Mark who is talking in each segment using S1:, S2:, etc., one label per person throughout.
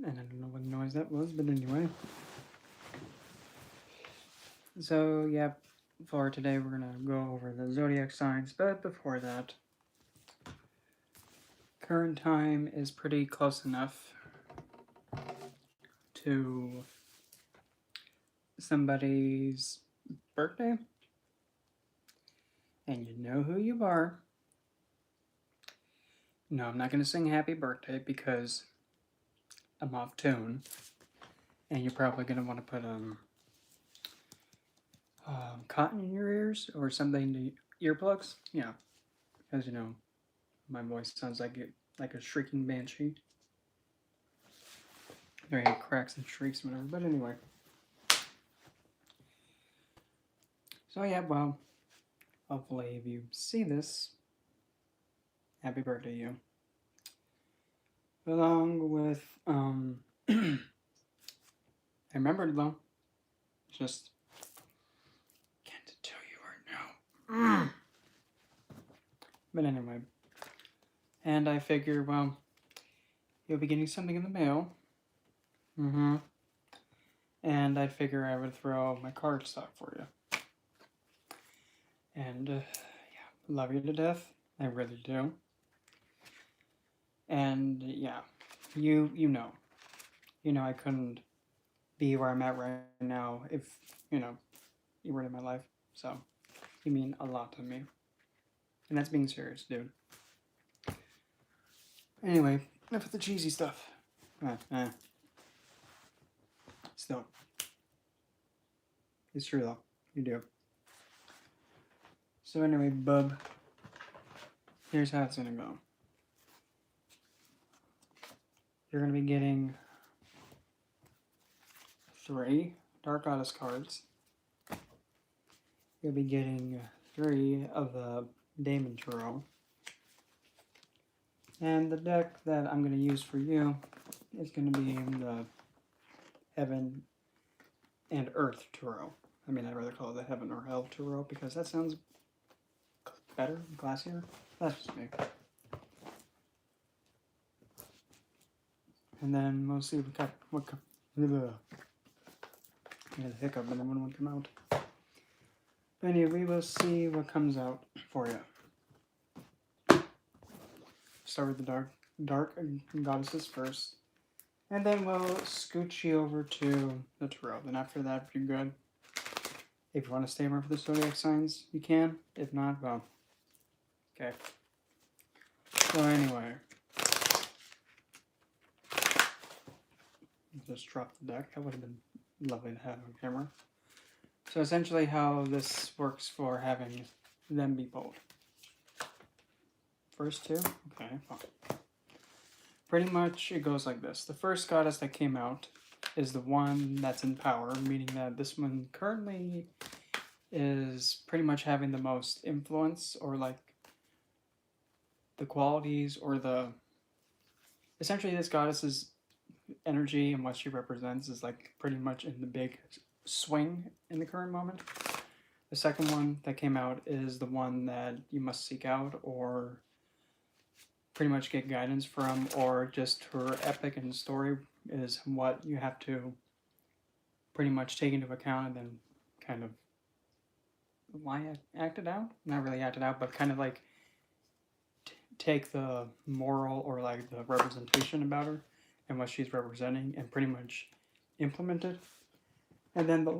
S1: And I don't know what noise that was, but anyway. So, yeah, for today we're going to go over the Zodiac signs, but before that, current time is pretty close enough to somebody's birthday, and you know who you are. No, I'm not going to sing happy birthday because I'm off tune, and you're probably going to want to put cotton in your ears or something to earplugs. Yeah, because you know my voice sounds like a shrieking banshee. There ain't cracks and shrieks, whatever. But anyway, so yeah, well, hopefully if you see this, happy birthday, you. Along with I remembered though, just can't tell you right now. But anyway, and I figure, well, you'll be getting something in the mail. And I figure I would throw my card stock for you. And yeah, love you to death. I really do. And yeah, you know I couldn't be where I'm at right now if you were in my life. So you mean a lot to me, and that's being serious, dude. Anyway, enough of the cheesy stuff. Still, it's true though. You do. So anyway, bub, here's how it's gonna go. You're gonna be getting 3 Dark Goddess cards. You'll be getting 3 of the Daemon Tarot. And the deck that I'm going to use for you is going to be the Heaven and Earth Tarot. I mean, I'd rather call it the Heaven or Hell Tarot because that sounds better, classier. That's just me. And then we'll see what the hiccup, and then one would come out. But anyway, we will see what comes out for you. Start with the dark goddesses first, and then we'll scooch you over to the tarot. Then after that, if you're good, if you want to stay around for the zodiac signs, you can. If not, well, okay. So anyway, just drop the deck. That would have been lovely to have on camera. So essentially how this works for having them be pulled. First 2? Okay, fine. Pretty much it goes like this. The first goddess that came out is the one that's in power, meaning that this one currently is pretty much having the most influence, or like the qualities, or essentially this goddess's energy and what she represents is like pretty much in the big swing in the current moment. The second one that came out is the one that you must seek out or pretty much get guidance from, or just her epic and story is what you have to pretty much take into account and then kind of act it out? Not really act it out, but kind of like take the moral or like the representation about her and what she's representing and pretty much implement it. And then the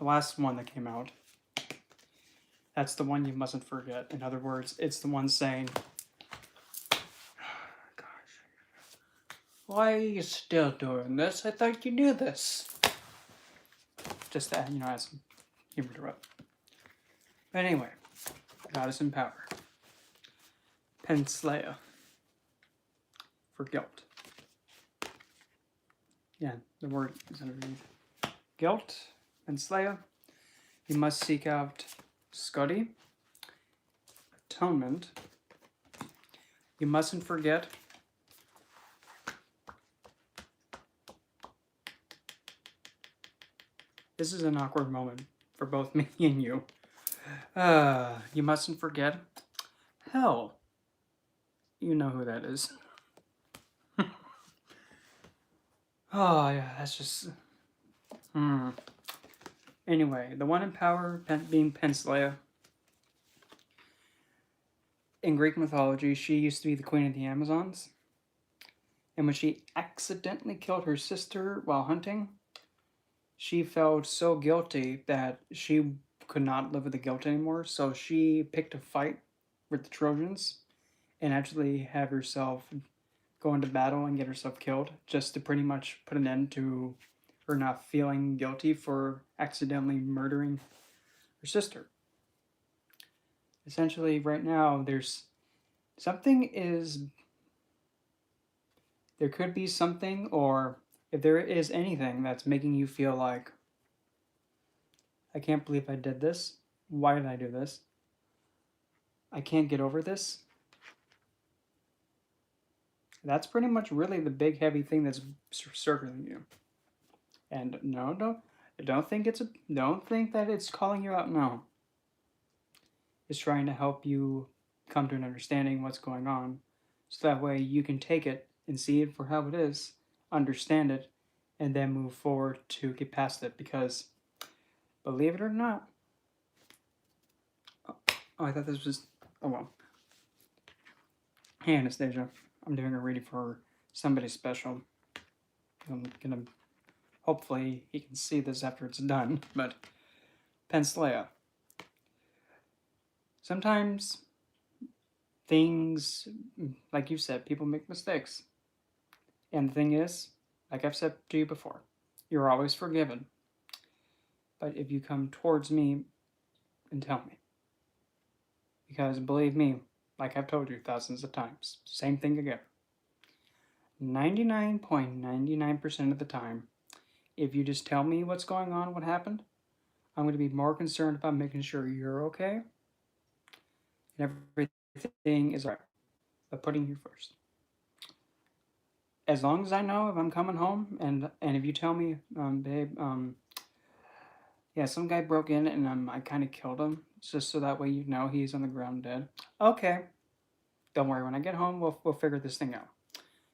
S1: last one that came out, that's the one you mustn't forget. In other words, it's the one saying, why are you still doing this? I thought you knew this. Just to, add some humor to it. But anyway, Goddess in Power. Penslayer. For guilt. Yeah, the word is underneath. Guilt, Penslayer. You must seek out Scotty. Atonement. You mustn't forget. This is an awkward moment for both me and you. You mustn't forget. Hell. You know who that is. Oh, yeah, that's just... Anyway, the one in power being Pennsleia. In Greek mythology, she used to be the queen of the Amazons. And when she accidentally killed her sister while hunting, she felt so guilty that she could not live with the guilt anymore. So she picked a fight with the Trojans and actually have herself go into battle and get herself killed just to pretty much put an end to her not feeling guilty for accidentally murdering her sister. Essentially, right now, there could be something, or if there is anything that's making you feel like, I can't believe I did this. Why did I do this? I can't get over this. That's pretty much really the big heavy thing that's circling you. And no, don't think that it's calling you out. No, it's trying to help you come to an understanding what's going on, so that way you can take it and see it for how it is, understand it, and then move forward to get past it. Because believe it or not, I thought this was, oh well. Hey Anastasia, I'm doing a reading for somebody special. I'm gonna, hopefully he can see this after it's done, but Pennsleia. Sometimes things, like you said, people make mistakes. And the thing is, like I've said to you before, you're always forgiven. But if you come towards me and tell me, because believe me, like I've told you thousands of times, same thing again. 99.99% of the time, if you just tell me what's going on, what happened, I'm going to be more concerned about making sure you're okay and everything is right, but putting you first. As long as I know if I'm coming home, and if you tell me, babe, yeah, some guy broke in and I kind of killed him, just so that way you know he's on the ground dead. Okay, don't worry. When I get home, we'll figure this thing out.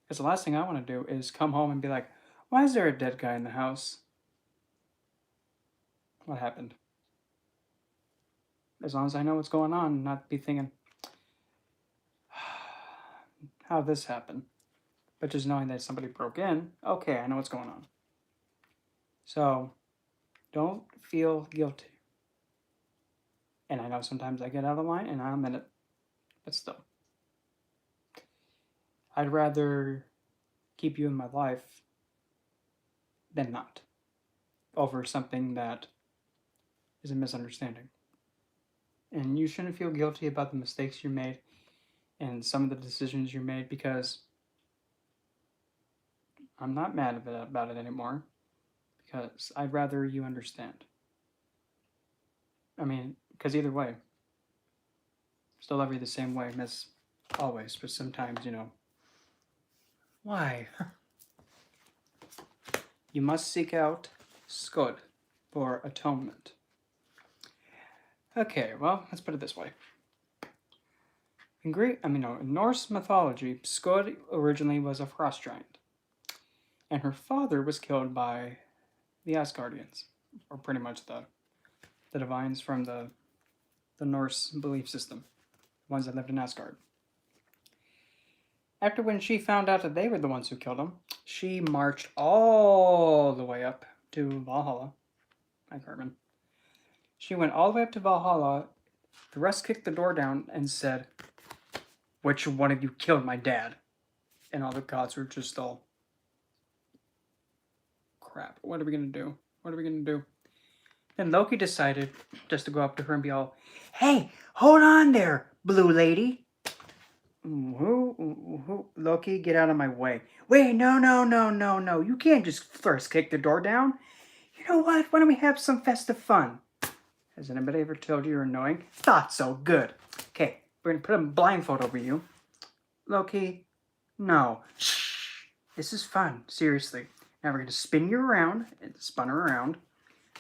S1: Because the last thing I want to do is come home and be like, why is there a dead guy in the house? What happened? As long as I know what's going on, not be thinking, how did this happen? But just knowing that somebody broke in, okay, I know what's going on. So, don't feel guilty. And I know sometimes I get out of line and I admit it, but still. I'd rather keep you in my life than not, over something that is a misunderstanding. And you shouldn't feel guilty about the mistakes you made and some of the decisions you made, because I'm not mad about it anymore, because I'd rather you understand. I mean, because either way, still love you the same way as always, but sometimes, why? You must seek out skod for atonement. Okay, well, let's put it this way. In Norse mythology, Skod originally was a frost giant, and her father was killed by the Asgardians, or pretty much the divines from the Norse belief system, the ones that lived in Asgard. After when she found out that they were the ones who killed him, she marched all the way up to Valhalla. Hi, Carmen. She went all the way up to Valhalla, the rest kicked the door down and said, which one of you killed my dad? And all the gods were just all, crap, what are we going to do? What are we going to do? Then Loki decided just to go up to her and be all, hey, hold on there, blue lady. Who? Loki, get out of my way. Wait, no. You can't just first kick the door down. You know what? Why don't we have some festive fun? Has anybody ever told you you're annoying? Thought so. Good. Okay, we're going to put a blindfold over you. Loki, no. Shh. This is fun. Seriously. Now we're going to spin you around. And spun her around.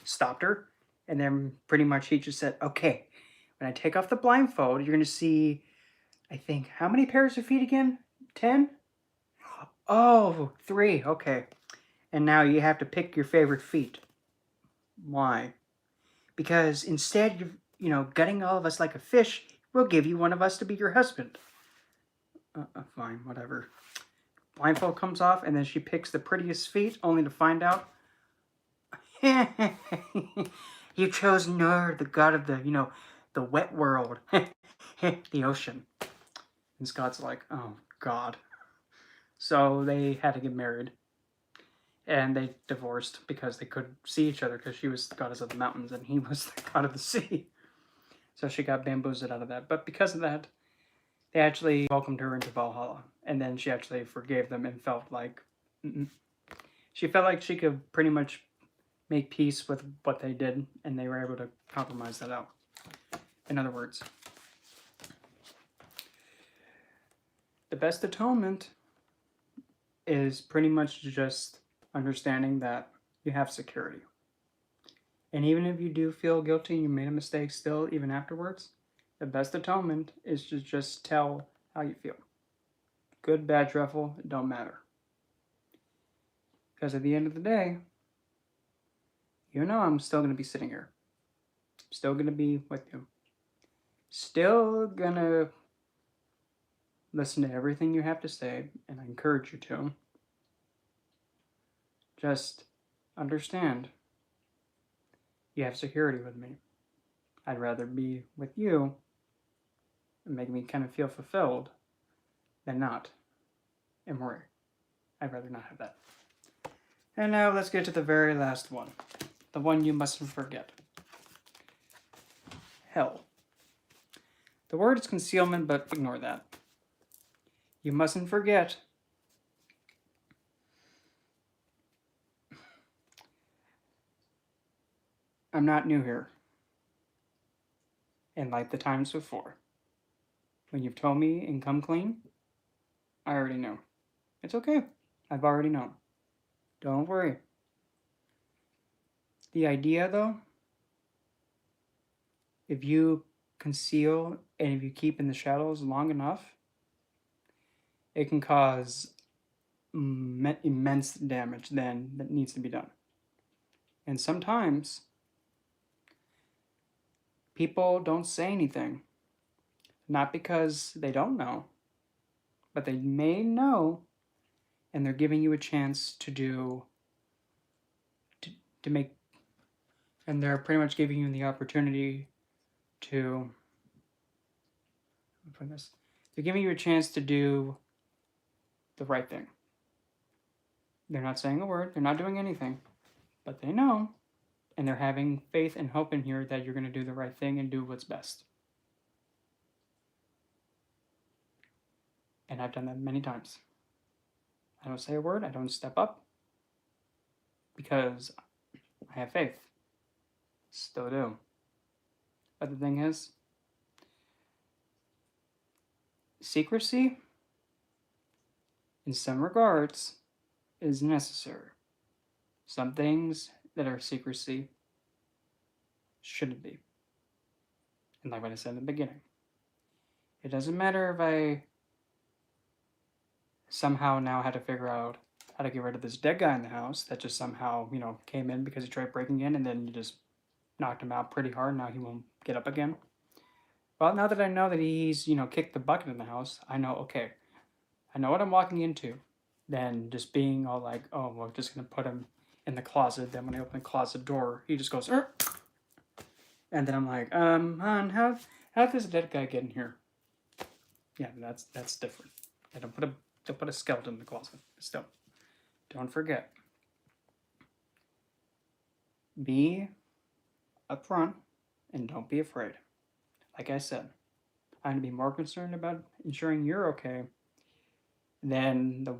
S1: Stopped her. And then pretty much he just said, okay, when I take off the blindfold, you're going to see, I think, how many pairs of feet again? 10? Oh, 3. Okay. And now you have to pick your favorite feet. Why? Because instead of, gutting all of us like a fish, we'll give you one of us to be your husband. Fine, whatever. Blindfold comes off, and then she picks the prettiest feet, only to find out, you chose Nur, the god of the wet world, the ocean. And Scott's like, oh, God. So they had to get married. And they divorced because they couldn't see each other because she was the goddess of the mountains and he was the god of the sea. So she got bamboozled out of that. But because of that, they actually welcomed her into Valhalla. And then she actually forgave them and felt like... She felt like she could pretty much make peace with what they did. And they were able to compromise that out. In other words, the best atonement is pretty much just understanding that you have security. And even if you do feel guilty and you made a mistake still, even afterwards, the best atonement is to just tell how you feel. Good, bad, truffle, it don't matter. Because at the end of the day, I'm still going to be sitting here. I'm still going to be with you. Still going to listen to everything you have to say, and I encourage you to. Just understand, you have security with me. I'd rather be with you and make me kind of feel fulfilled than not. And Marie, I'd rather not have that. And now let's get to the very last one. The one you mustn't forget. Hell. The word is concealment, but ignore that. You mustn't forget I'm not new here. And like the times before, when you've told me and come clean, I already know. It's okay. I've already known. Don't worry. The idea, though, if you conceal and if you keep in the shadows long enough, it can cause immense damage then that needs to be done. And sometimes people don't say anything. Not because they don't know, but they may know, and they're giving you a chance to make, and they're pretty much giving you the opportunity to, they're giving you a chance to do the right thing. They're not saying a word, they're not doing anything, but they know, and they're having faith and hope in here that you're going to do the right thing and do what's best. And I've done that many times. I don't say a word, I don't step up, because I have faith. Still do. But the thing is, secrecy, in some regards, is necessary. Some things that are secrecy shouldn't be. And like what I said in the beginning, it doesn't matter if I somehow now had to figure out how to get rid of this dead guy in the house that just somehow, came in because he tried breaking in and then you just knocked him out pretty hard. Now he won't get up again. Well, now that I know that he's, kicked the bucket in the house, I know, okay, I know what I'm walking into. Then just being all like, oh, we're just going to put him in the closet. Then when I open the closet door, he just goes, "Er." And then I'm like, hon, how did this dead guy get in here? Yeah, that's different. I don't put a skeleton in the closet. Still, don't forget. Be upfront and don't be afraid. Like I said, I'm going to be more concerned about ensuring you're okay than the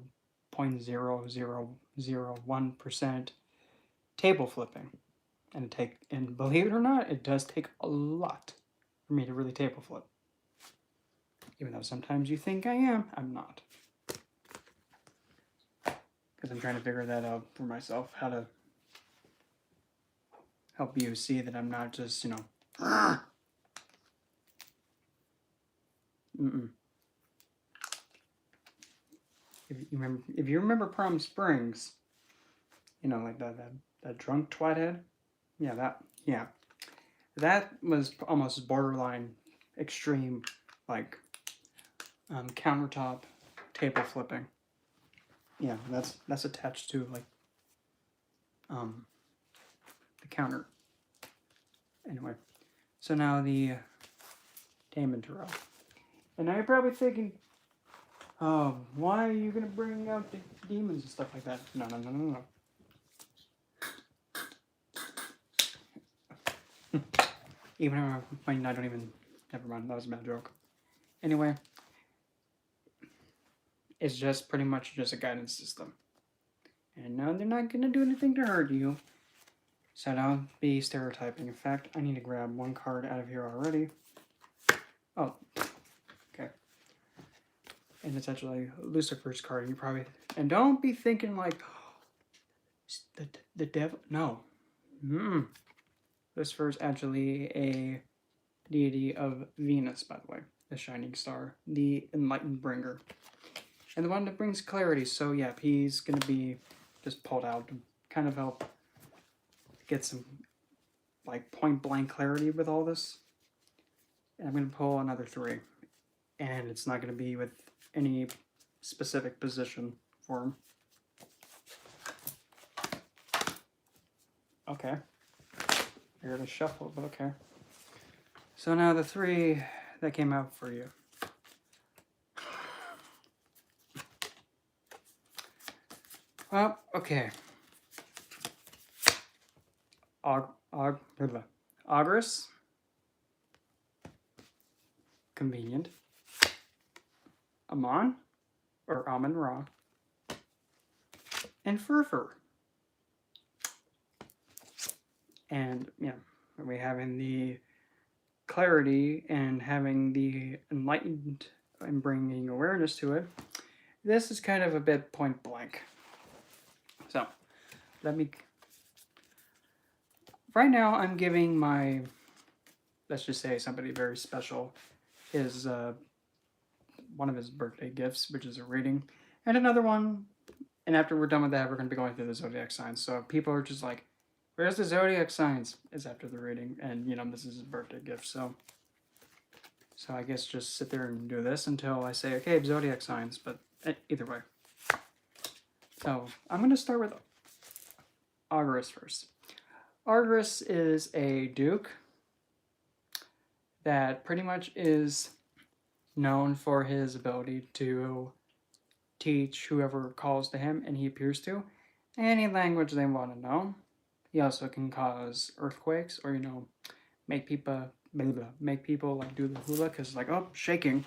S1: 0.0001% table flipping. And believe it or not, it does take a lot for me to really table flip. Even though sometimes you think I am, I'm not. Because I'm trying to figure that out for myself, how to help you see that I'm not just, If you remember Palm Springs, You know, like that drunk twat head. Yeah, that was almost borderline extreme, like countertop table flipping. Yeah, that's attached to like the counter. Anyway, so now the Damon Tarot. And now you're probably thinking, oh, why are you gonna bring out the demons and stuff like that? No. Even I don't even. Never mind. That was a bad joke. Anyway, it's just pretty much just a guidance system. And no, they're not gonna do anything to hurt you. So don't be stereotyping. In fact, I need to grab one card out of here already. Oh, okay. And it's actually Lucifer's card. You probably and don't be thinking like the devil. No. Lucifer's actually a deity of Venus, by the way, the shining star, the enlightened bringer, and the one that brings clarity. So yeah, he's gonna be just pulled out to kind of help get some like point blank clarity with all this. And I'm gonna pull another 3, and it's not gonna be with any specific position for him. Okay. I heard a shuffle, but okay. So now the 3 that came out for you. Well, okay. Augurus. Convenient. Amon, or Amun-Ra. And Furfur. And, yeah, we having the clarity and having the enlightened and bringing awareness to it. This is kind of a bit point blank. So, let me... Right now, I'm giving my, let's just say somebody very special, his, one of his birthday gifts, which is a reading, and another one, and after we're done with that, we're going to be going through the Zodiac signs. So people are just like, where's the Zodiac signs? Is after the reading, and you know, this is his birthday gift, so I guess just sit there and do this until I say, okay, Zodiac signs, but either way. So I'm going to start with Augurus first. Augurus is a duke that pretty much is known for his ability to teach whoever calls to him and he appears to any language they want to know. He also can cause earthquakes, or, you know, make people like do the hula, because like, oh, shaking.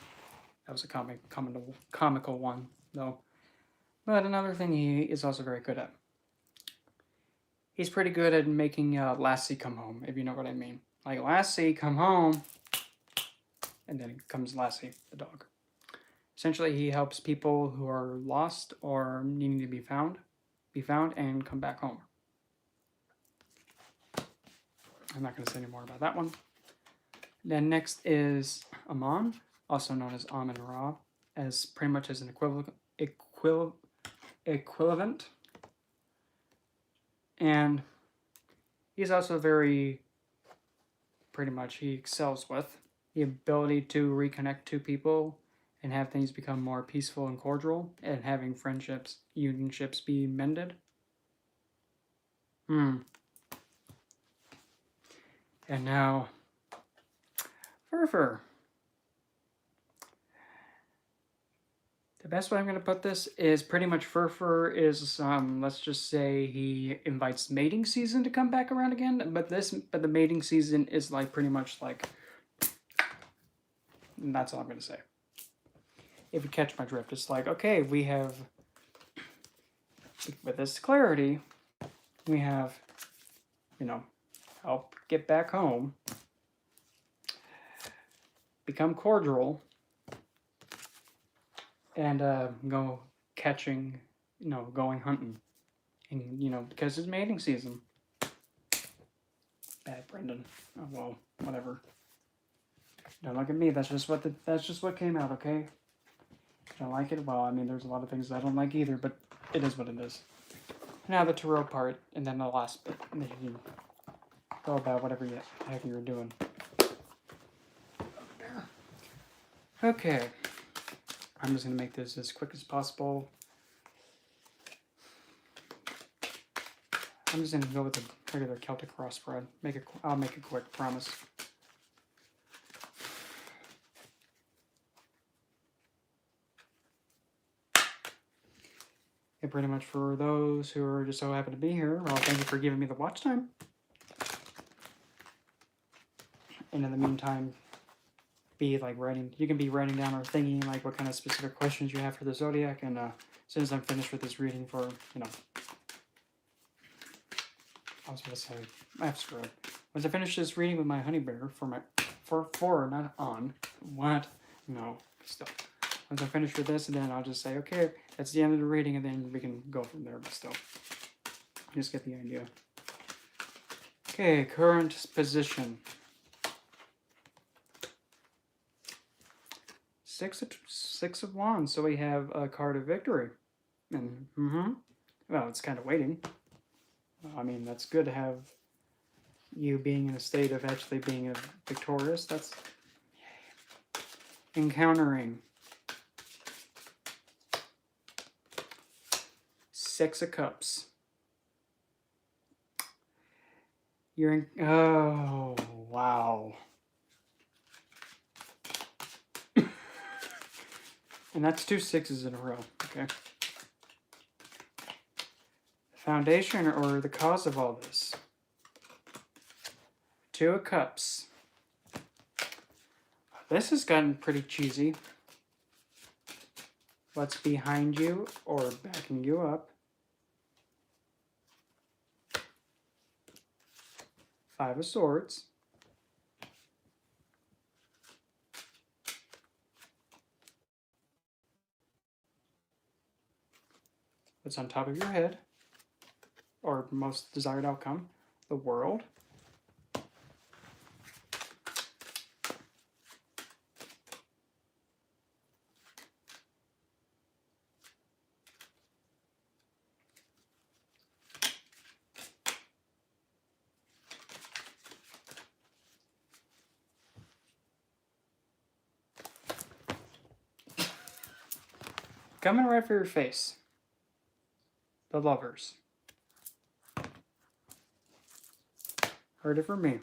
S1: That was a comical one, though. But another thing he is also very good at. He's pretty good at making Lassie come home, if you know what I mean. Like, Lassie, come home. And then comes Lassie, the dog. Essentially, he helps people who are lost or needing to be found and come back home. I'm not going to say any more about that one. Then next is Amon, also known as Amun-Ra, as pretty much as an equivalent. And he's also very, pretty much, he excels with the ability to reconnect to people and have things become more peaceful and cordial, and having friendships, unionships be mended. And now, Furfur. The best way I'm going to put this is pretty much Furfur is, let's just say he invites mating season to come back around again, but the mating season is like pretty much like, and that's all I'm going to say. If you catch my drift, it's like, okay, we have, with this clarity, we have, you know, help get back home, become cordial, and go catching, you know, going hunting. And, you know, because it's mating season. Bad, Brendan. Oh, well, whatever. Don't look at me. That's just what came out, okay? Don't like it? Well, I mean, there's a lot of things I don't like either, but it is what it is. Now the tarot part, and then the last bit, and then you can go about whatever the heck you're doing. Okay, I'm just gonna make this as quick as possible. I'm just gonna go with the regular Celtic cross spread. I'll make it quick, promise. And pretty much for those who are just so happy to be here, well, thank you for giving me the watch time. And in the meantime, be like writing. You can be writing down or thinking like what kind of specific questions you have for the Zodiac. And as soon as I'm finished with this reading for, you know, I was going to say, I have screwed. Once I finish this reading with my honey bear for not on, what? No, still. Once I finish with this, and then I'll just say, okay, that's the end of the reading, and then we can go from there, but still. Just get the idea. Okay, current position. Six of Wands, so we have a card of victory. And, well, it's kind of waiting. I mean, that's good to have you being in a state of actually being victorious. That's encountering. Six of Cups. You're in, oh, wow. And that's 2 sixes in a row, okay? Foundation or the cause of all this. 2 of Cups. This has gotten pretty cheesy. What's behind you or backing you up? 5 of Swords. What's on top of your head? Or most desired outcome? The World. Coming right for your face. The Lovers. Heard it from me.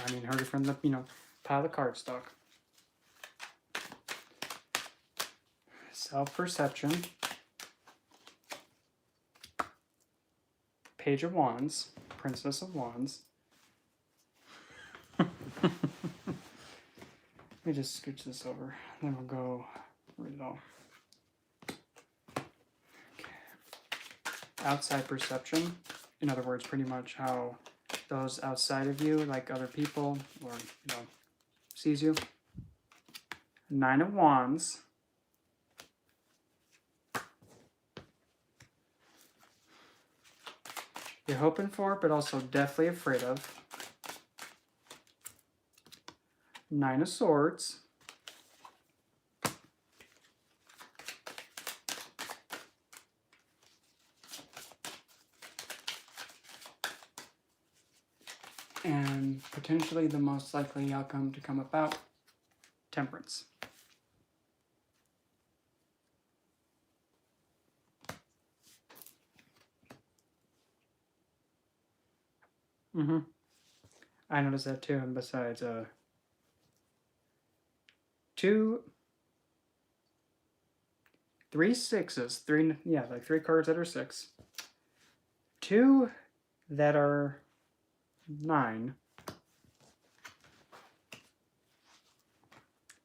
S1: I mean, heard it from the, pile of cardstock. Self-perception. Page of Wands. Princess of Wands. Let me just scooch this over. Then we'll go read it all. Outside perception, in other words, pretty much how those outside of you, like other people, or, sees you. 9 of Wands. You're hoping for, but also deathly afraid of. 9 of Swords. And potentially the most likely outcome to come about, Temperance. I noticed that too, and besides, 3 sixes, like 3 cards that are 6. 2 that are 9.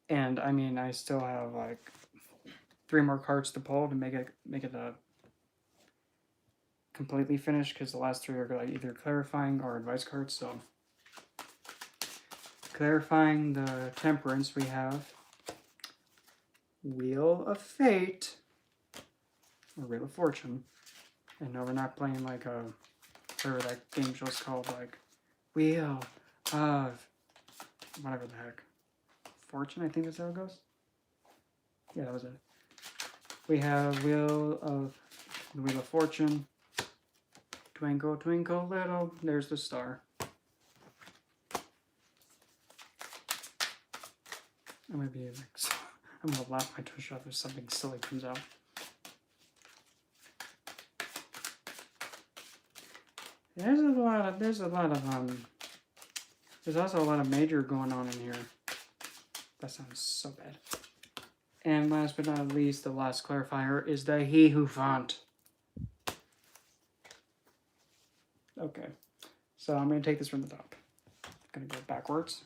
S1: And I mean, I still have like 3 more cards to pull to make it completely finished, because the last 3 are like either clarifying or advice cards. So clarifying the Temperance, we have Wheel of Fate or Wheel of Fortune. And no, we're not playing like whatever that game show's called, like Wheel of whatever the heck. Fortune, I think that's how it goes. Yeah, that was it. We have Wheel of Fortune, Twinkle, twinkle, little. There's the star. I'm gonna be like, I'm gonna laugh my tush off if something silly comes out. There's also a lot of major going on in here. That sounds so bad. And last but not least, the last clarifier is the he who font. Okay, so I'm going to take this from the top. I'm going to go backwards.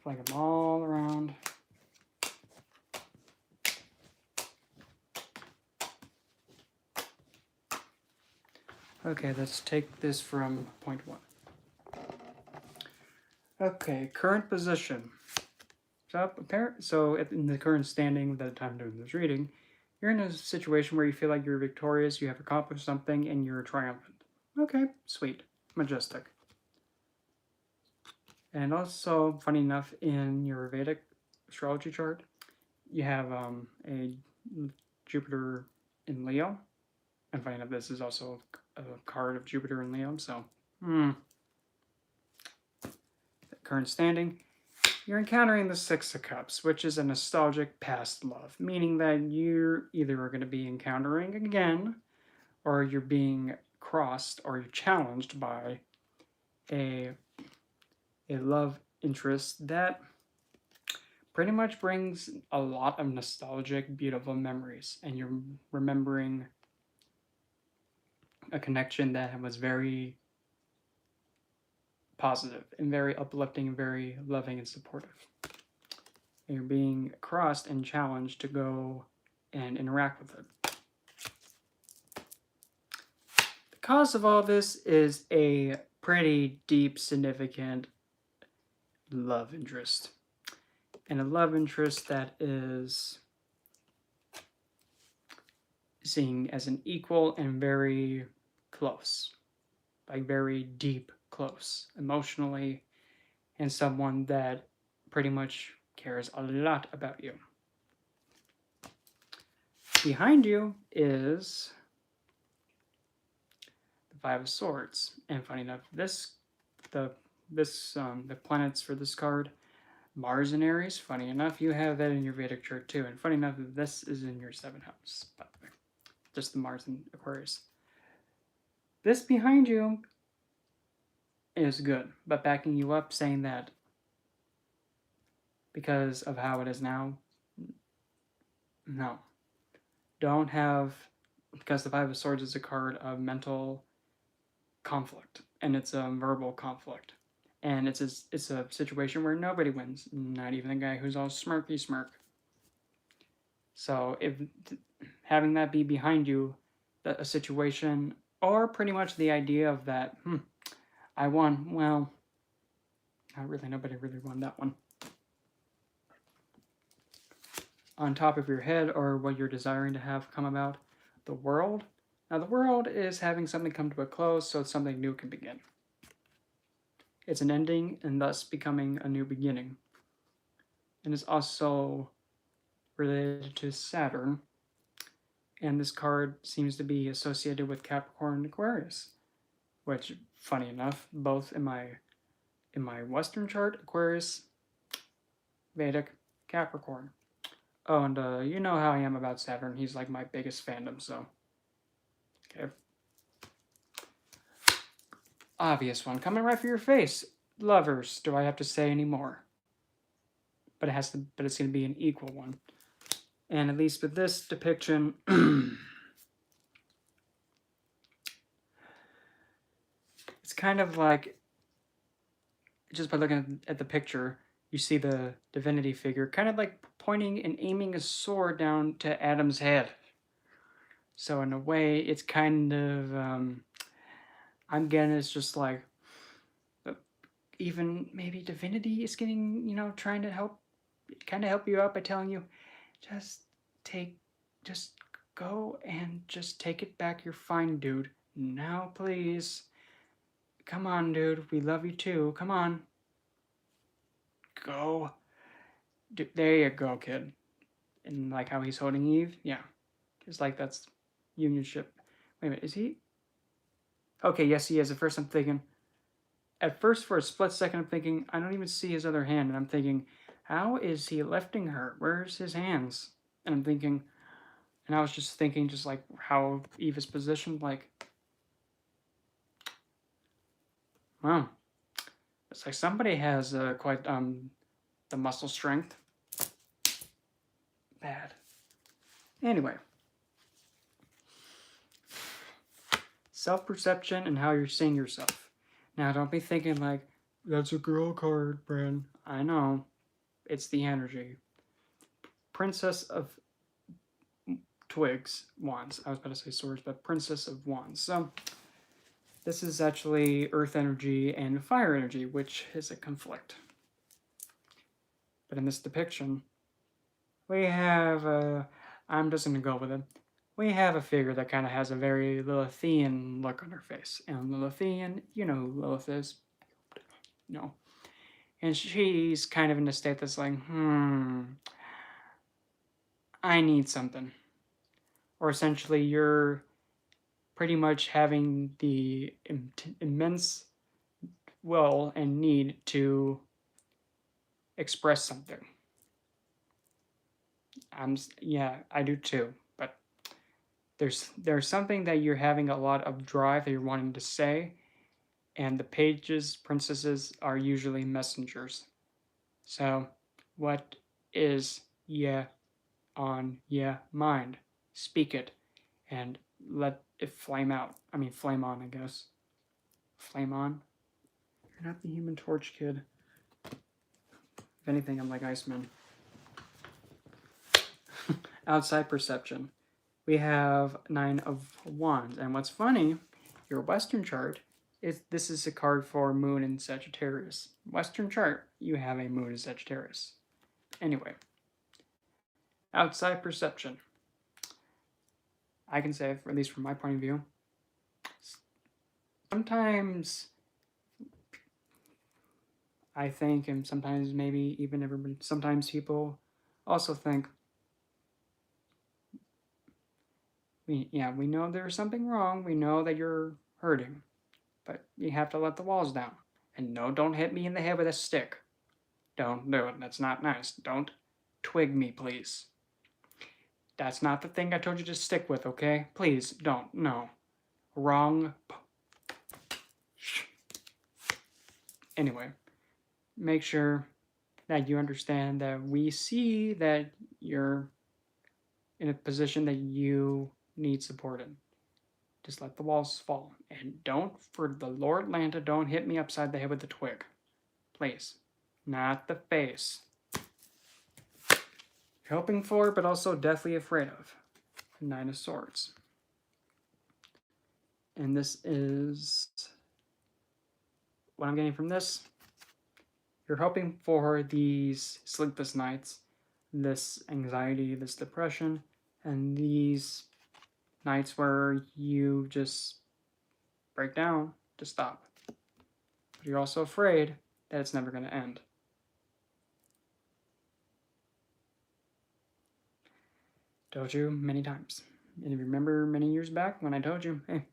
S1: Flag them all around. Okay, let's take this from point 1. Okay, current position. So in the current standing at the time doing this reading, you're in a situation where you feel like you're victorious, you have accomplished something, and you're triumphant. Okay, sweet. Majestic. And also, funny enough, in your Vedic astrology chart, you have a Jupiter in Leo. And funny enough, this is also a card of Jupiter in Leo, so, Current standing, you're encountering the Six of Cups, which is a nostalgic past love, meaning that you're either are going to be encountering again, or you're being crossed, or you're challenged by a love interest that pretty much brings a lot of nostalgic, beautiful memories, and you're remembering a connection that was very positive and very uplifting and very loving and supportive. And you're being crossed and challenged to go and interact with it. The cause of all this is a pretty deep, significant love interest. And a love interest that is seen as an equal and very close, like very deep close emotionally, and someone that pretty much cares a lot about you. Behind you is the Five of Swords, and funny enough, the planets for this card, Mars and Aries. Funny enough, you have that in your Vedic chart too, and funny enough, this is in your 7th house, by the way, just the Mars and Aquarius. This behind you is good, but backing you up, saying that because of how it is now, no. Don't have, because the Five of Swords is a card of mental conflict, and it's a verbal conflict. And it's a situation where nobody wins, not even the guy who's all smirky smirk. So if having that be behind you, a situation, or pretty much the idea of that, I won, well, not really, nobody really won that one. On top of your head, or what you're desiring to have come about, the world. Now the world is having something come to a close, so something new can begin. It's an ending, and thus becoming a new beginning. And it's also related to Saturn, and this card seems to be associated with Capricorn and Aquarius, which, funny enough, both in my Western chart, Aquarius, Vedic, Capricorn. Oh, and you know how I am about Saturn. He's like my biggest fandom, so. Okay. Obvious one. Coming right for your face. Lovers. Do I have to say any more? But it's going to be an equal one. And at least with this depiction, it's kind of like, just by looking at the picture, you see the divinity figure kind of like pointing and aiming a sword down to Adam's head. So in a way, it's kind of, I'm getting it's just like, even maybe divinity is getting, trying to help you out by telling you, just go and just take it back. You're fine, dude. Now, please. Come on, dude. We love you too. Come on. Go. There you go, kid. And like how he's holding Eve, yeah. It's like that's unionship Wait a minute, is he? Okay, yes, he is. At first, for a split second, I'm thinking, I don't even see his other hand. And I'm thinking, how is he lifting her? Where's his hands? And I'm thinking, and I was just thinking, just like how Eve is positioned, like, wow. It's like somebody has quite the muscle strength. Bad. Anyway. Self-perception and how you're seeing yourself. Now, don't be thinking like, that's a girl card, Bran. I know. It's the energy. Princess of Twigs, Wands. I was about to say swords, but Princess of Wands. So, this is actually earth energy and fire energy, which is a conflict. But in this depiction, we have, I'm just going to go with it. We have a figure that kind of has a very Lilithian look on her face. And Lilithian, you know who Lilith is. No. And she's kind of in a state that's like, I need something. Or essentially, you're pretty much having the immense will and need to express something. Yeah, I do too. But there's something that you're having a lot of drive that you're wanting to say, and the pages, princesses, are usually messengers. So, what is on mind? Speak it, and let it flame out. I mean, flame on, I guess. Flame on. You're not the Human Torch kid. If anything, I'm like Iceman. Outside perception. We have 9 of Wands, and what's funny, your Western chart this is a card for Moon in Sagittarius. Western chart, you have a Moon in Sagittarius. Anyway, outside perception. I can say, at least from my point of view, sometimes I think, and sometimes maybe even everybody, sometimes people also think, we know there's something wrong. We know that you're hurting, but you have to let the walls down. And no, don't hit me in the head with a stick. Don't do it. That's not nice. Don't twig me, please. That's not the thing I told you to stick with, okay? Please, don't. No. Wrong. Anyway, make sure that you understand that we see that you're in a position that you need support in. Just let the walls fall. And don't, for the Lord Lanta, don't hit me upside the head with a twig. Please. Not the face. Hoping for, but also deathly afraid of. 9 of Swords. And this is what I'm getting from this. You're hoping for these sleepless nights, this anxiety, this depression, and these nights where you just break down to stop. But you're also afraid that it's never going to end. Told you many times. And if you remember many years back when I told you, hey,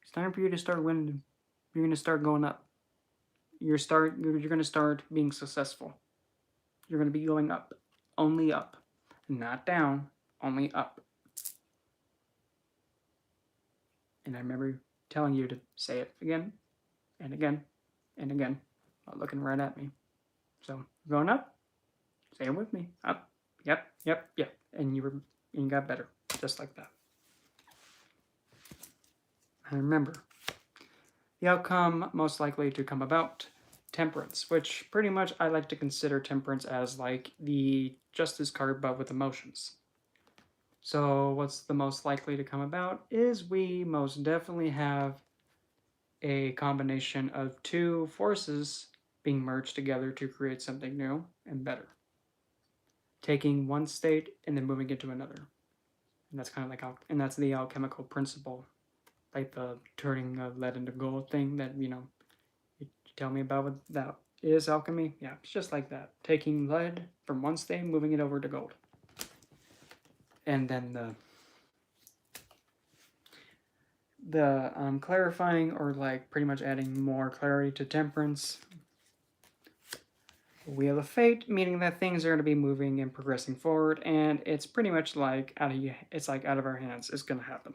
S1: it's time for you to start winning. You're going to start going up. You're going to start being successful. You're going to be going up. Only up. Not down. Only up. And I remember telling you to say it again and again and again, not looking right at me. So, going up. Say it with me. Up. Yep, yep, yep. And you got better. Just like that. And remember, the outcome most likely to come about, Temperance, which pretty much I like to consider Temperance as like the Justice card, but with emotions. So what's the most likely to come about is we most definitely have a combination of 2 forces being merged together to create something new and better. Taking one state and then moving it to another. And that's kind of like, and that's the alchemical principle. Like the turning lead into gold thing that, you tell me about what that is, alchemy. Yeah, it's just like that. Taking lead from one state, moving it over to gold. And then the clarifying, or like pretty much adding more clarity to Temperance. Wheel of Fate, meaning that things are going to be moving and progressing forward, and it's pretty much like out of our hands. It's going to happen.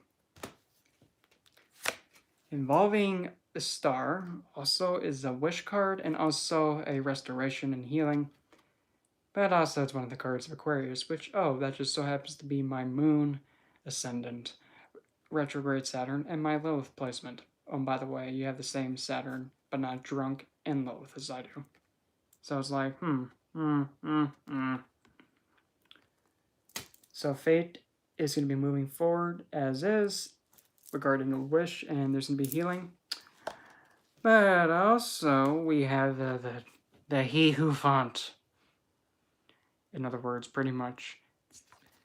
S1: Involving the star also is a wish card and also a restoration and healing. But also it's one of the cards of Aquarius, which, oh, that just so happens to be my moon, ascendant, retrograde Saturn, and my Lilith placement. Oh, and by the way, you have the same Saturn, but not drunk and Lilith as I do. So it's like, So fate is going to be moving forward as is regarding a wish, and there's going to be healing. But also we have the he who font. In other words, pretty much,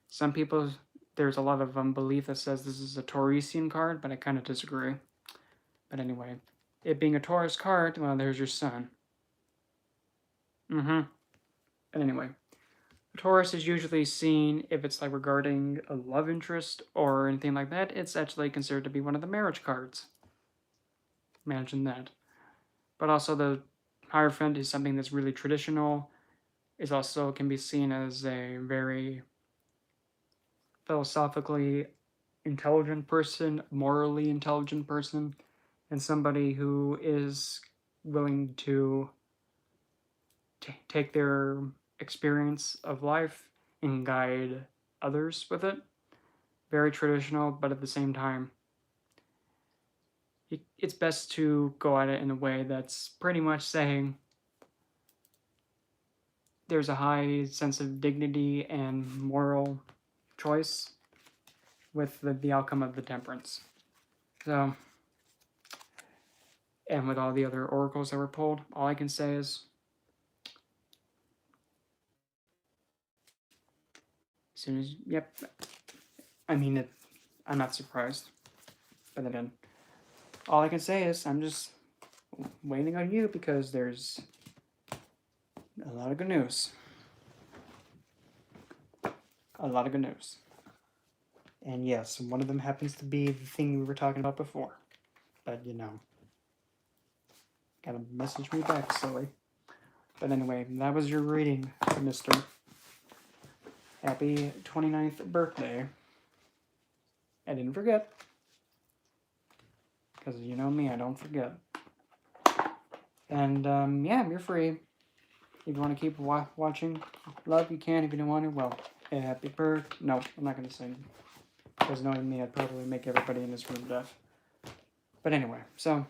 S1: some people, there's a lot of belief that says this is a Tauresian card, but I kind of disagree. But anyway, it being a Taurus card, well, there's your sun. And anyway, Taurus is usually seen, if it's like regarding a love interest or anything like that, it's actually considered to be one of the marriage cards. Imagine that. But also the Hierophant is something that's really traditional. It also can be seen as a very philosophically intelligent person, morally intelligent person, and somebody who is willing to take their experience of life and guide others with it. Very traditional, but at the same time, it's best to go at it in a way that's pretty much saying there's a high sense of dignity and moral choice with the outcome of the Temperance. So, and with all the other oracles that were pulled, all I can say is, as soon as, yep, I mean, I'm not surprised. But then, all I can say is, I'm just waiting on you because there's a lot of good news. A lot of good news. And yes, one of them happens to be the thing we were talking about before. But, you know, gotta message me back, silly. But anyway, that was your reading, mister. Happy 29th birthday. I didn't forget. Because you know me, I don't forget. And, yeah, you're free. If you want to keep watching, love, you can. If you don't want to, well, happy birthday. No, I'm not going to sing. Because knowing me, I'd probably make everybody in this room deaf. But anyway, so,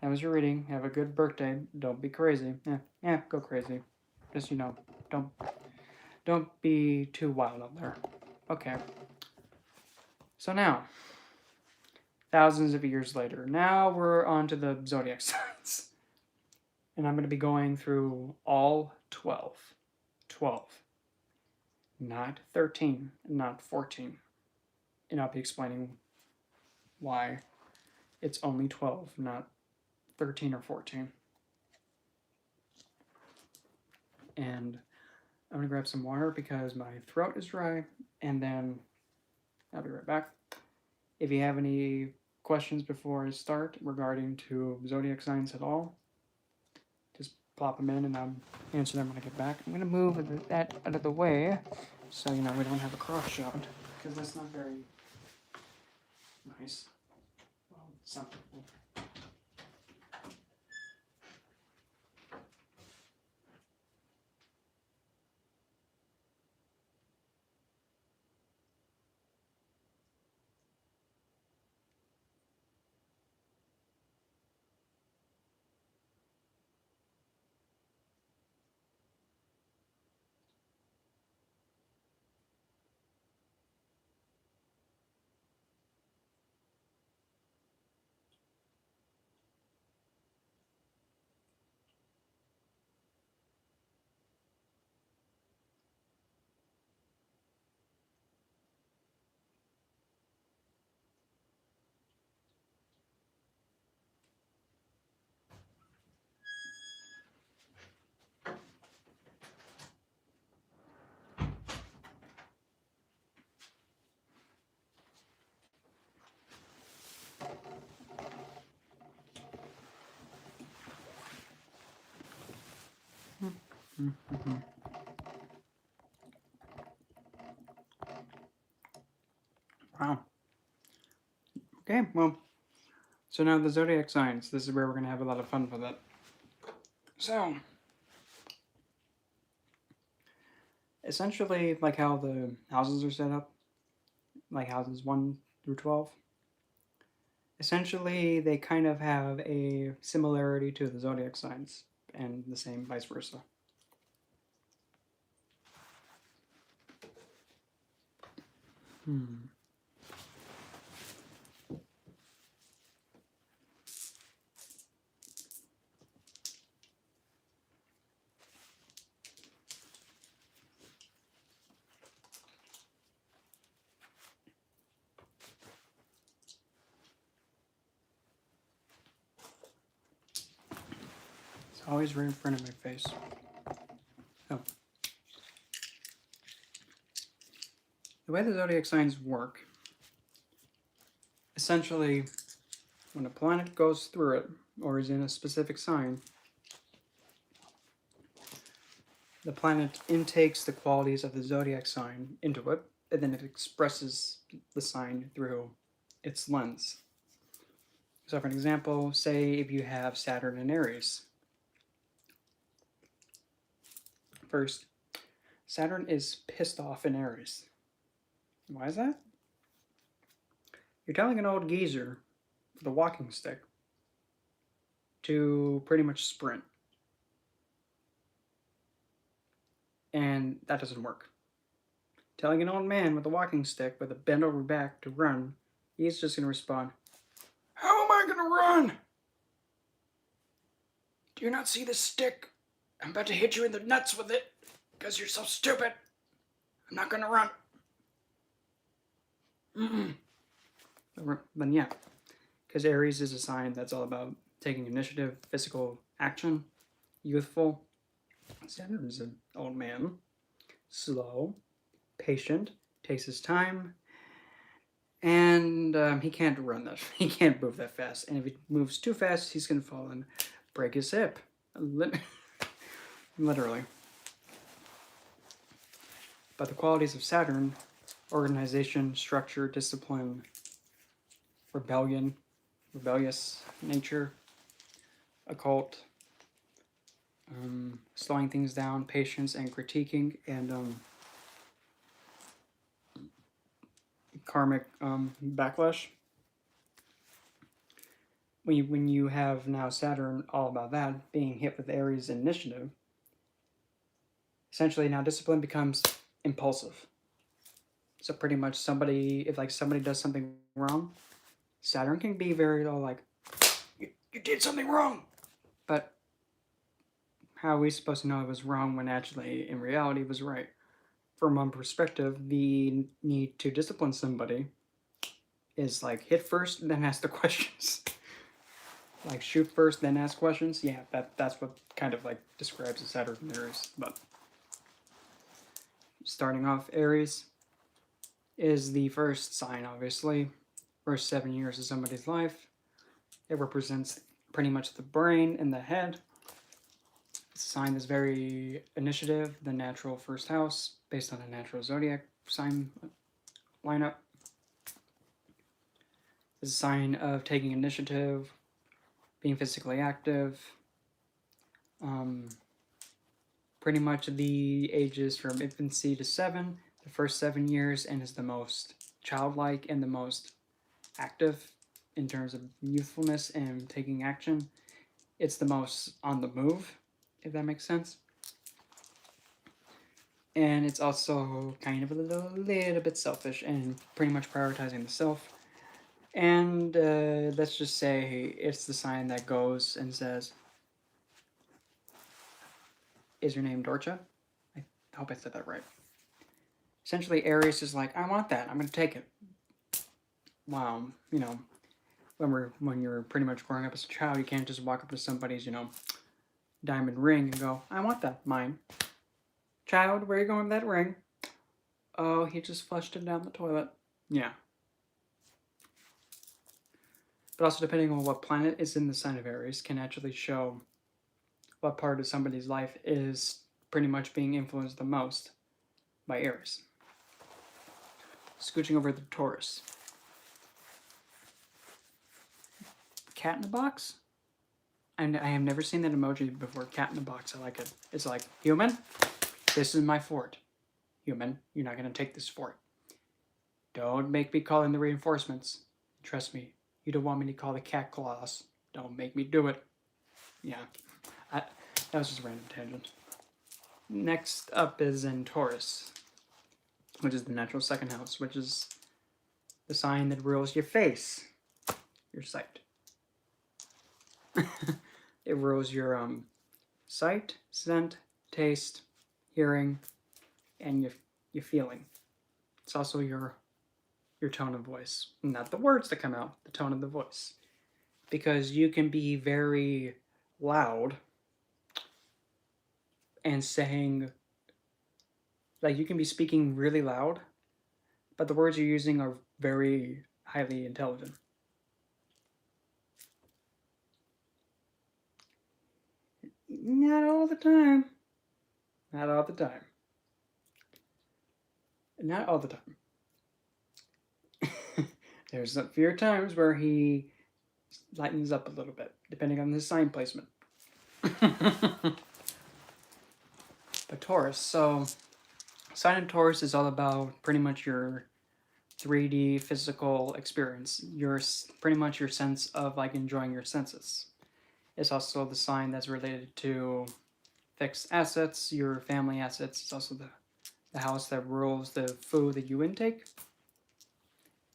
S1: that was your reading. Have a good birthday. Don't be crazy. Yeah, go crazy. Just, you know, don't be too wild out there. Okay. So now, thousands of years later, now we're on to the Zodiac signs. And I'm going to be going through all 12. 12. Not 13, not 14. And I'll be explaining why it's only 12, not 13 or 14. And I'm going to grab some water because my throat is dry, and then I'll be right back. If you have any questions before I start regarding to Zodiac signs at all, just plop them in and I'll answer them when I get back. I'm going to move that out of the way so, you know, we don't have a cross shot, because that's not very nice. Well, some people. Mm-hmm. Wow. Okay, well, so now the zodiac signs. This is where we're going to have a lot of fun with it. So, essentially, like how the houses are set up, like houses 1 through 12, essentially they kind of have a similarity to the zodiac signs, and the same vice versa. It's always right in front of my face. Oh. The way the zodiac signs work, essentially, when a planet goes through it, or is in a specific sign, the planet intakes the qualities of the zodiac sign into it, and then it expresses the sign through its lens. So for an example, say if you have Saturn in Aries. First, Saturn is pissed off in Aries. Why is that? You're telling an old geezer with a walking stick to pretty much sprint. And that doesn't work. Telling an old man with a walking stick with a bent over back to run, he's just going to respond, "How am I going to run? Do you not see this stick? I'm about to hit you in the nuts with it because you're so stupid. I'm not going to run." Then yeah, because Aries is a sign that's all about taking initiative, physical action, youthful. Saturn is an old man, slow, patient, takes his time, and he can't run that. He can't move that fast. And if he moves too fast, he's gonna fall and break his hip. Literally. But the qualities of Saturn: organization, structure, discipline, rebellion, rebellious nature, occult, slowing things down, patience, and critiquing, and karmic backlash. When you have now Saturn all about that, being hit with Aries initiative, essentially now discipline becomes impulsive. So pretty much if somebody does something wrong, Saturn can be very like, you did something wrong. But how are we supposed to know it was wrong when actually in reality it was right? From one perspective, the need to discipline somebody is like hit first, then ask the questions. Like shoot first, then ask questions. Yeah, that's what kind of like describes the Saturn in Aries. But starting off, Aries is the first sign, obviously. First 7 years of somebody's life. It represents pretty much the brain and the head. It's a sign that's very initiative, the natural first house, based on a natural zodiac sign lineup. It's a sign of taking initiative, being physically active. Pretty much the ages from infancy to 7, the first 7 years, and is the most childlike and the most active in terms of youthfulness and taking action. It's the most on the move, if that makes sense. And it's also kind of a little bit selfish and pretty much prioritizing the self. And let's just say it's the sign that goes and says, "Is your name Dorcha?" I hope I said that right. Essentially, Aries is like, "I want that. I'm going to take it." Wow, when you're pretty much growing up as a child, you can't just walk up to somebody's, diamond ring and go, "I want that, mine." "Child, where are you going with that ring?" "Oh, he just flushed it down the toilet." Yeah. But also, depending on what planet is in the sign of Aries, can actually show what part of somebody's life is pretty much being influenced the most by Aries. Scooching over the Taurus. Cat in a box? And I have never seen that emoji before. Cat in a box. I like it. It's like, human, this is my fort. Human, you're not going to take this fort. Don't make me call in the reinforcements. Trust me, you don't want me to call the cat claws. Don't make me do it. Yeah, that was just a random tangent. Next up is in Taurus, which is the natural second house, which is the sign that rules your face, your sight. It rules your sight, scent, taste, hearing, and your feeling. It's also your tone of voice. Not the words that come out, the tone of the voice. Because you can be very loud and saying, like, you can be speaking really loud, but the words you're using are very highly intelligent. Not all the time. Not all the time. Not all the time. There's a few times where he lightens up a little bit, depending on the sign placement. But Taurus, so sign in Taurus is all about pretty much your 3D physical experience, pretty much your sense of like enjoying your senses. It's also the sign that's related to fixed assets, your family assets. It's also the house that rules the food that you intake.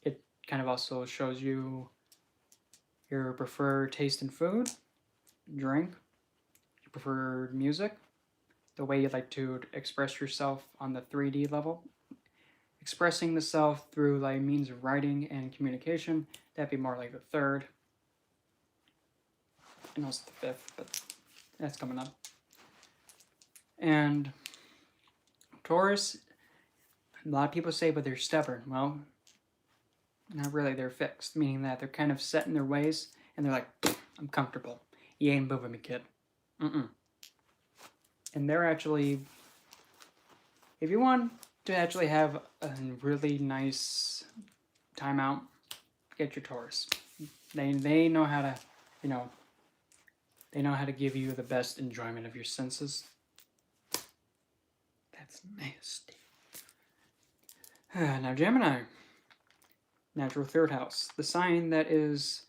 S1: It kind of also shows you your preferred taste in food, drink, your preferred music, the way you'd like to express yourself on the 3D level. Expressing the self through like means of writing and communication, that'd be more like the third. And also the fifth, but that's coming up. And Taurus, a lot of people say, but they're stubborn. Well, not really, they're fixed, meaning that they're kind of set in their ways, and they're like, I'm comfortable. You ain't moving me, kid. And they're actually, if you want to actually have a really nice time out, get your Taurus. They know how to, they know how to give you the best enjoyment of your senses. That's nasty. Now Gemini, natural third house. The sign that is,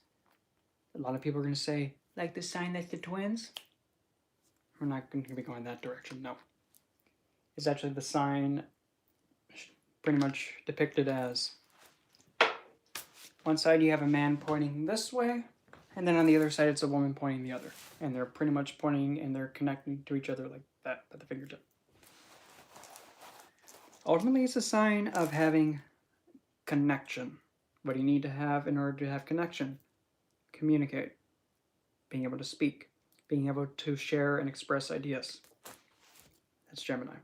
S1: a lot of people are going to say, like the sign that's the twins? We're not going to be going that direction, no. It's actually the sign pretty much depicted as, one side you have a man pointing this way, and then on the other side it's a woman pointing the other. And they're pretty much pointing and they're connecting to each other like that at the fingertip. Ultimately, it's a sign of having connection. What do you need to have in order to have connection? Communicate. Being able to speak. Being able to share and express ideas. That's Gemini.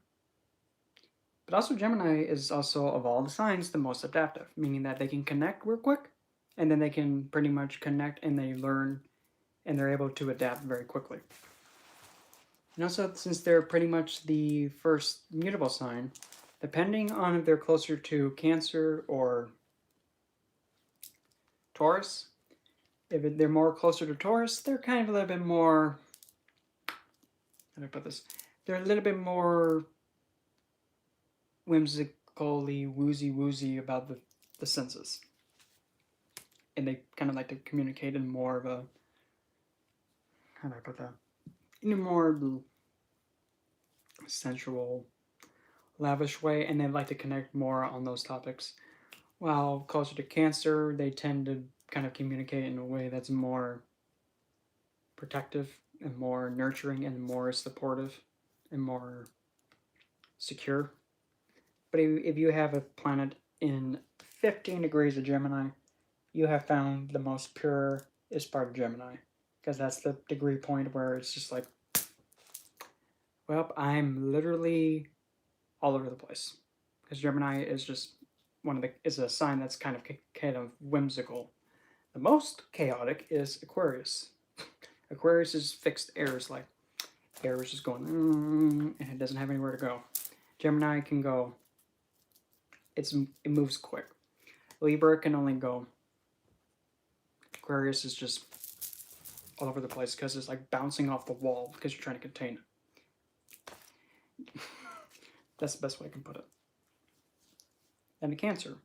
S1: But also Gemini is also, of all the signs, the most adaptive, meaning that they can connect real quick, and then they can pretty much connect and they learn, and they're able to adapt very quickly. And also, since they're pretty much the first mutable sign, depending on if they're closer to Cancer or Taurus, if they're more closer to Taurus, they're kind of a little bit more, how do I put this? They're a little bit more whimsically woozy about the senses. And they kind of like to communicate in more of a, how do I put that? In a more sensual, lavish way, and they like to connect more on those topics. While closer to Cancer, they tend to kind of communicate in a way that's more protective and more nurturing and more supportive and more secure. But if you have a planet in 15 degrees of Gemini, you have found the most purest part of Gemini. Because that's the degree point where it's just like, well, I'm literally all over the place. Because Gemini is just is a sign that's kind of whimsical. The most chaotic is Aquarius. Aquarius is fixed airs, like, Aries is just going, and it doesn't have anywhere to go. Gemini can go, it moves quick. Libra can only go. Aquarius is just all over the place because it's like bouncing off the wall because you're trying to contain it. That's the best way I can put it. And the Cancer.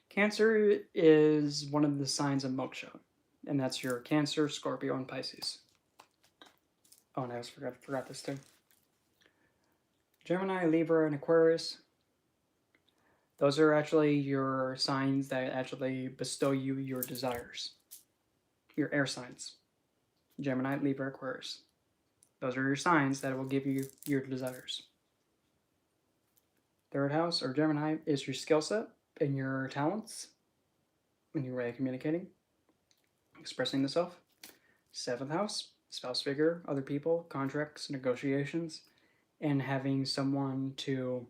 S1: Cancer is one of the signs of moksha, and that's your Cancer, Scorpio, and Pisces. Oh, and I almost forgot this too. Gemini, Libra, and Aquarius. Those are actually your signs that actually bestow you your desires. Your air signs. Gemini, Libra, Aquarius. Those are your signs that will give you your desires. Third house, or Gemini, is your skill set and your talents when you're way of communicating, expressing the self. Seventh house, spouse figure, other people, contracts, negotiations, and having someone to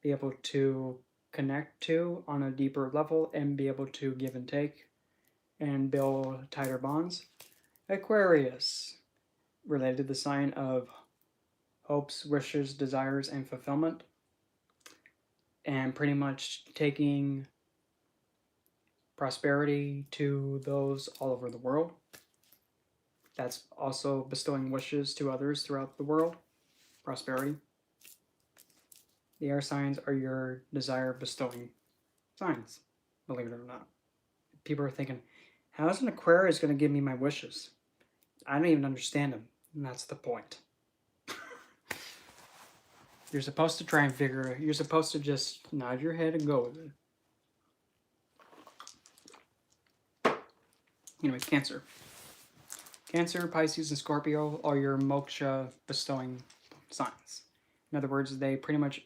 S1: be able to connect to on a deeper level and be able to give and take and build tighter bonds. Aquarius, related to the sign of hopes, wishes, desires, and fulfillment, and pretty much taking prosperity to those all over the world. That's also bestowing wishes to others throughout the world. Prosperity. The air signs are your desire bestowing signs, believe it or not. People are thinking, how is an Aquarius going to give me my wishes? I don't even understand them, and that's the point. You're supposed to try and figure it. You're supposed to just nod your head and go with it. Anyway, Cancer. Cancer, Pisces, and Scorpio are your moksha bestowing signs. In other words, they pretty much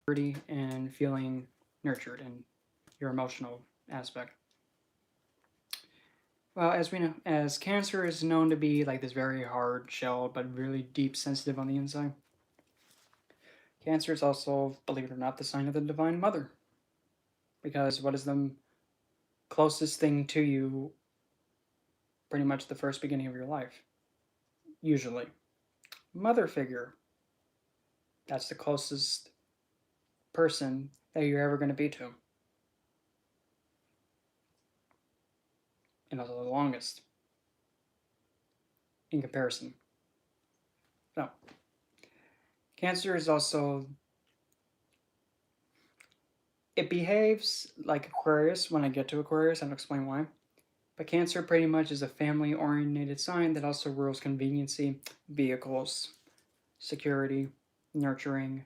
S1: purity and feeling nurtured in your emotional aspect. Well, as we know, as Cancer is known to be like this very hard shell, but really deep sensitive on the inside. Cancer is also, believe it or not, the sign of the Divine Mother. Because what is the closest thing to you pretty much the first beginning of your life? Usually. Mother figure. That's the closest person that you're ever going to be to. And also the longest. In comparison. So, Cancer is also, it behaves like Aquarius when I get to Aquarius, and I'll explain why. But Cancer pretty much is a family-oriented sign that also rules conveniency, vehicles, security, nurturing,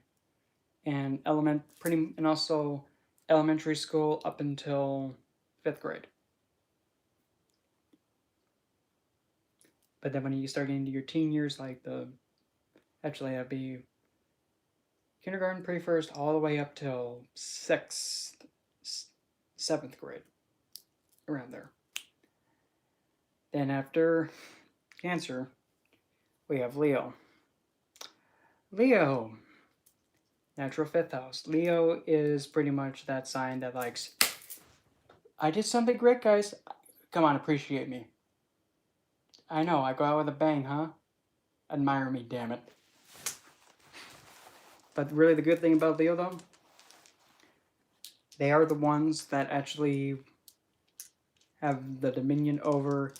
S1: and also elementary school up until 5th grade. But then when you start getting into your teen years, like that'd be kindergarten, pre-first, all the way up till 6th, 7th grade, around there. Then after Cancer, we have Leo. Leo, natural 5th house. Leo is pretty much that sign that likes, I did something great, guys. Come on, appreciate me. I know, I go out with a bang, huh? Admire me, damn it. But really the good thing about Leo, though, they are the ones that actually have the dominion over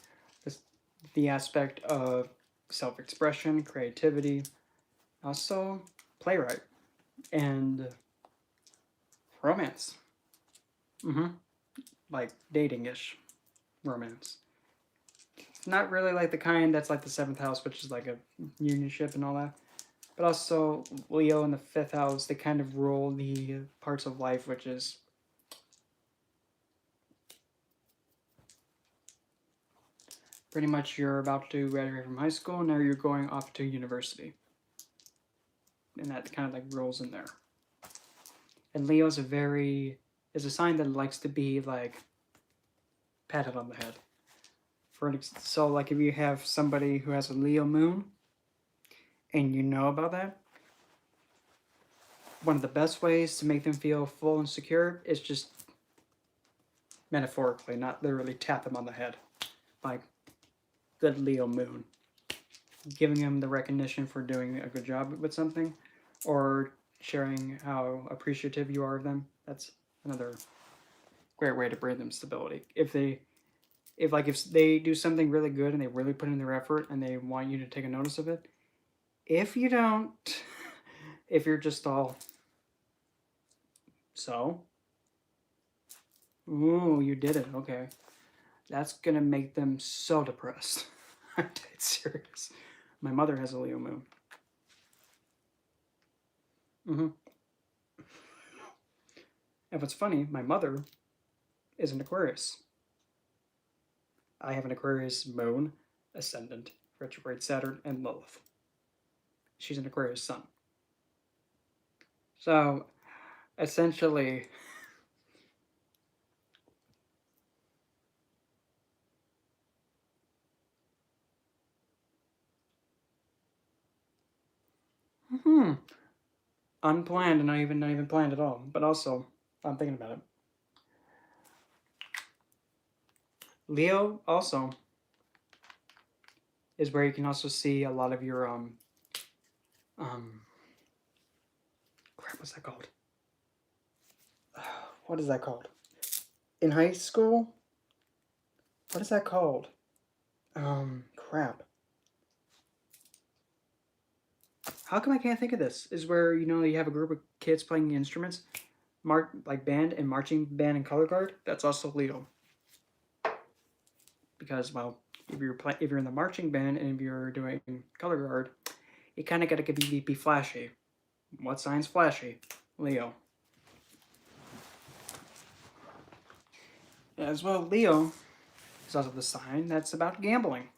S1: the aspect of self-expression, creativity, also playwright, and romance. Like dating-ish romance. Not really like the kind that's like the 7th house, which is like a unionship and all that. But also, Leo in the 5th house, they kind of rule the parts of life, which is pretty much you're about to graduate from high school, now you're going off to university. And that kind of like rolls in there. And Leo's is a sign that likes to be like patted on the head. So like if you have somebody who has a Leo moon, and you know about that, one of the best ways to make them feel full and secure is just metaphorically, not literally tap them on the head. Like, good Leo moon. giving them the recognition for doing a good job with something, or sharing how appreciative you are of them. That's another great way to bring them stability. If they do something really good and they really put in their effort and they want you to take a notice of it, if you don't, if you're just all so, ooh, you did it, okay, that's gonna make them so depressed. I'm dead serious. My mother has a Leo moon. Mm-hmm. And what's funny, my mother is an Aquarius. I have an Aquarius moon, ascendant, retrograde Saturn, and Lilith. She's an Aquarius sun. So, essentially, unplanned and not even planned at all. But also, I'm thinking about it. Leo also is where you can also see a lot of your crap, what's that called? What is that called? In high school? What is that called? Crap. How come I can't think of this? Is where, you know, you have a group of kids playing instruments, like band and marching band and color guard. That's also Leo. Because, well, if you're in the marching band and if you're doing color guard, you kind of got to be flashy. What sign's flashy? Leo. As well, Leo is also the sign that's about gambling.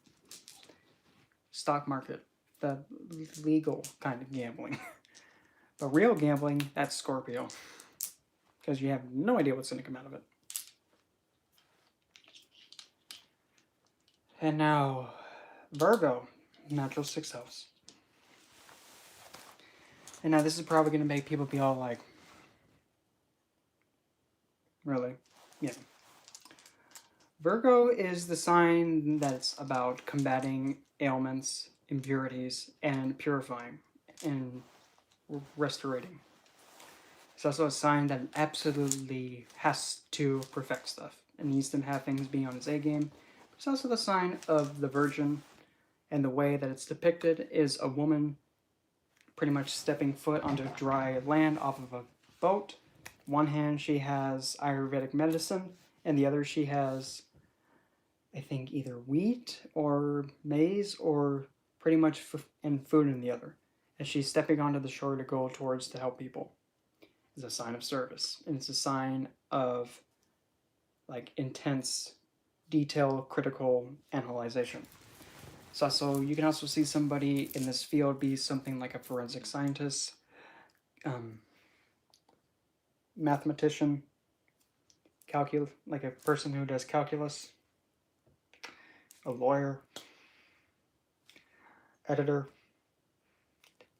S1: Stock market. The legal kind of gambling. But real gambling, that's Scorpio. Because you have no idea what's going to come out of it. And now, Virgo, natural 6th house. And now this is probably going to make people be all like, really? Yeah. Virgo is the sign that's about combating ailments, impurities, and purifying and restorating. It's also a sign that absolutely has to perfect stuff and needs to have things being on its A game. It's also the sign of the Virgin, and the way that it's depicted is a woman pretty much stepping foot onto dry land off of a boat. One hand she has Ayurvedic medicine, and the other she has, I think, either wheat or maize or pretty much and food in the other. And she's stepping onto the shore to go towards to help people. It's a sign of service, and it's a sign of like intense, detail, critical analyzation. So you can also see somebody in this field be something like a forensic scientist, mathematician, like a person who does calculus, a lawyer, editor,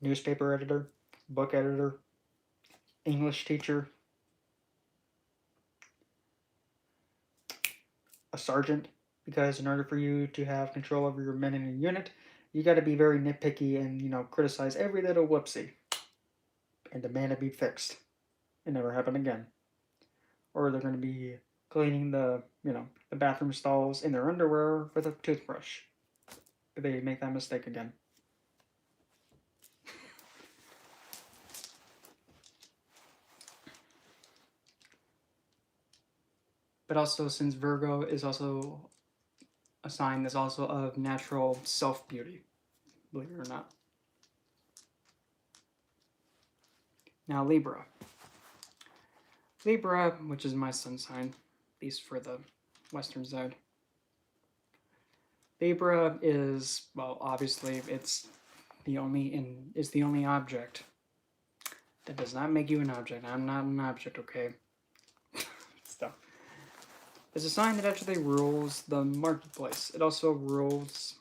S1: newspaper editor, book editor, English teacher, a sergeant, because in order for you to have control over your men in your unit, you got to be very nitpicky and, you know, criticize every little whoopsie and demand it be fixed and never happen again. Or they're going to be cleaning the bathroom stalls in their underwear with a toothbrush if they make that mistake again. But also, since Virgo is also a sign that's also of natural self-beauty, believe it or not. Now, Libra. Libra, which is my sun sign, at least for the western side. Libra is, well, obviously, it's the only object that does not make you an object. I'm not an object, okay? Stuff. It's a sign that actually rules the marketplace. It also rules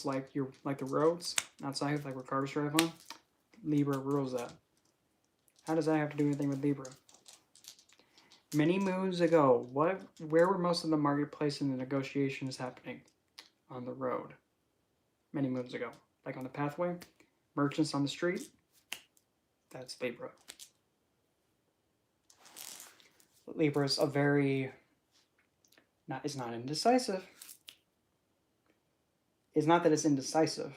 S1: like the roads outside, like where cars drive on. Libra rules that. How does that have to do anything with Libra? Many moons ago, where were most of the marketplace and the negotiations happening? On the road. Many moons ago. like on the pathway, merchants on the street, that's Libra. Libra is it's not indecisive. It's not that it's indecisive.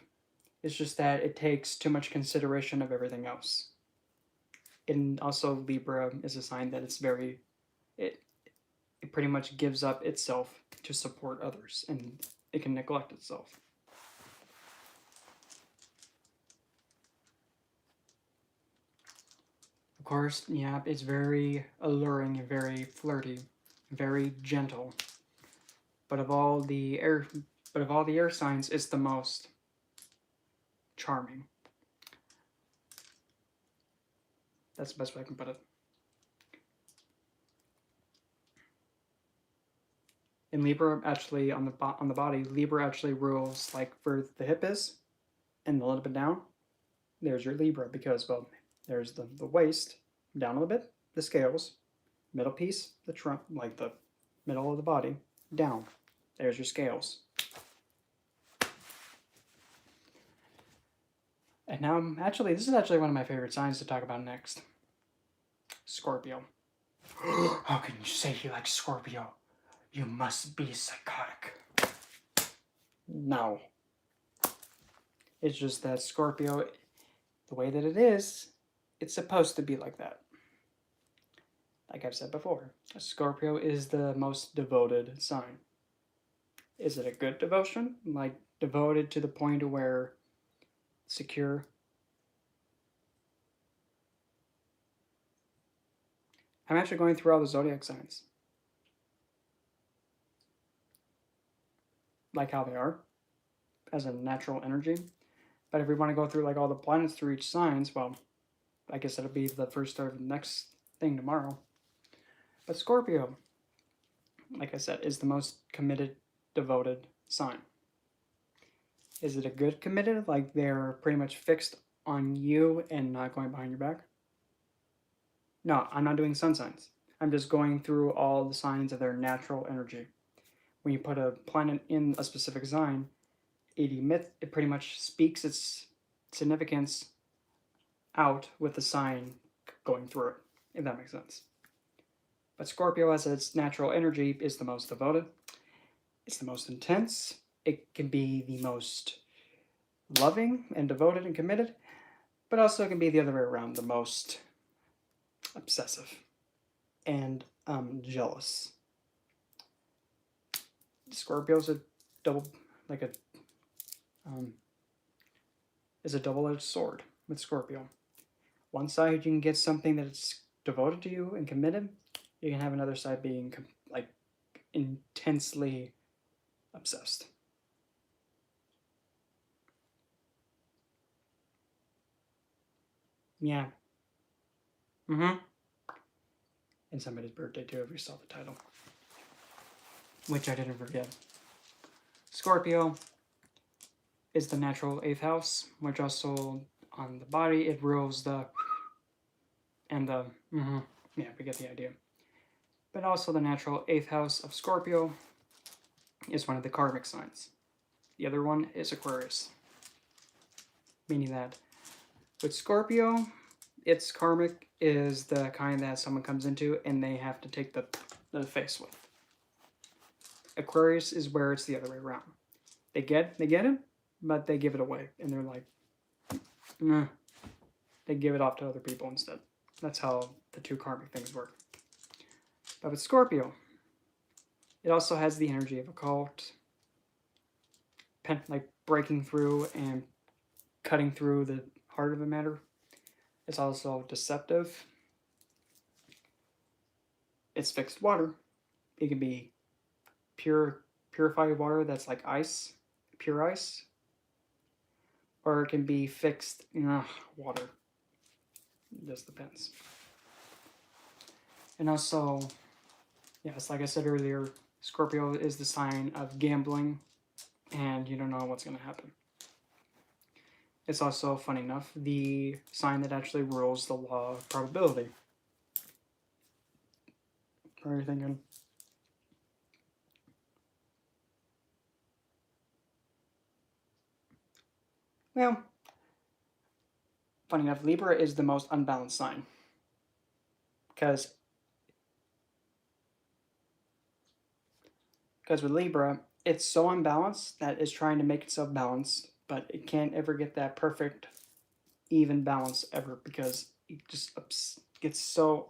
S1: It's just that it takes too much consideration of everything else. And also Libra is a sign that it pretty much gives up itself to support others, and it can neglect itself. Of course, yeah, it's very alluring and very flirty, very gentle. But of all the air signs, it's the most charming. That's the best way I can put it. In Libra, actually, on the body, Libra actually rules like where the hip is, and a little bit down. There's your Libra, because well, there's the waist down a little bit, the scales, middle piece, the trunk, like the middle of the body, down. There's your scales. And now, this is actually one of my favorite signs to talk about next. Scorpio. How can you say you like Scorpio? You must be psychotic. No. It's just that Scorpio, the way that it is, it's supposed to be like that. Like I've said before, Scorpio is the most devoted sign. Is it a good devotion? Like devoted to the point where secure? I'm actually going through all the zodiac signs. Like how they are, as a natural energy. But if we want to go through like all the planets through each signs, well, I guess that'll be the first or the next thing tomorrow. But Scorpio, like I said, is the most committed, devoted sign. Is it a good committed? Like they're pretty much fixed on you and not going behind your back? No, I'm not doing sun signs. I'm just going through all the signs of their natural energy. When you put a planet in a specific sign, it pretty much speaks its significance out with the sign going through it, if that makes sense. But Scorpio, as its natural energy, is the most devoted. It's the most intense. It can be the most loving and devoted and committed, but also can be the other way around, the most obsessive and jealous. Scorpio's a is a double-edged sword with Scorpio. One side you can get something that's devoted to you and committed. You can have another side being like intensely obsessed. Yeah. And somebody's birthday too, if you saw the title. Which I didn't forget. Scorpio is the natural 8th house, which also on the body it rules the yeah, we get the idea. But also the natural 8th house of Scorpio is one of the karmic signs. The other one is Aquarius. Meaning that with Scorpio, its karmic is the kind that someone comes into and they have to take the face with. Aquarius is where it's the other way around. They get it, but they give it away. And they're like, nah. They give it off to other people instead. That's how the two karmic things work. But with Scorpio, it also has the energy of occult, like breaking through and cutting through the heart of the matter. It's also deceptive. It's fixed water. It can be purified water that's like ice, pure ice, or it can be fixed water. It just depends. And also, yes, like I said earlier, Scorpio is the sign of gambling, and you don't know what's going to happen. It's also, funny enough, the sign that actually rules the law of probability. What are you thinking? Well, funny enough, Libra is the most unbalanced sign. Because with Libra, it's so unbalanced that it's trying to make itself balanced, but it can't ever get that perfect, even balance ever because it just gets so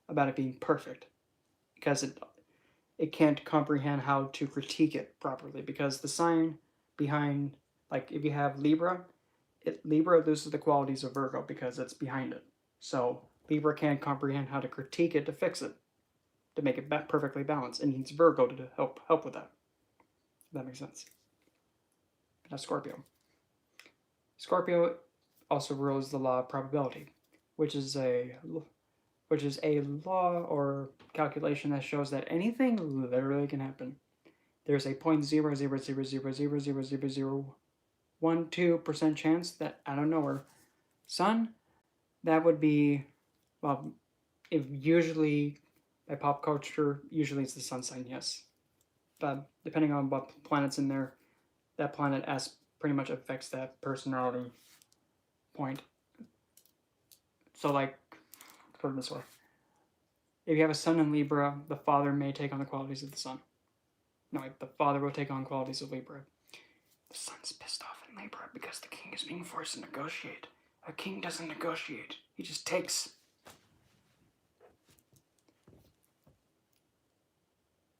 S1: about it being perfect because it can't comprehend how to critique it properly because the sign behind, like if you have Libra, Libra loses the qualities of Virgo because it's behind it. So Libra can't comprehend how to critique it to fix it, to make it perfectly balanced. It needs Virgo to help with that. If that makes sense. Now Scorpio. Scorpio also rules the law of probability, which is a law or calculation that shows that anything literally can happen. There's a 0.00000000012% chance that out of nowhere, sun, that would be, well, if usually by pop culture, usually it's the sun sign, yes. But depending on what planet's in there, that planet as pretty much affects that personality point. So like, put it this way. If you have a sun in Libra, the father may take on the qualities of the sun. No, like the father will take on qualities of Libra. The sun's pissed off in Libra because the king is being forced to negotiate. A king doesn't negotiate. He just takes.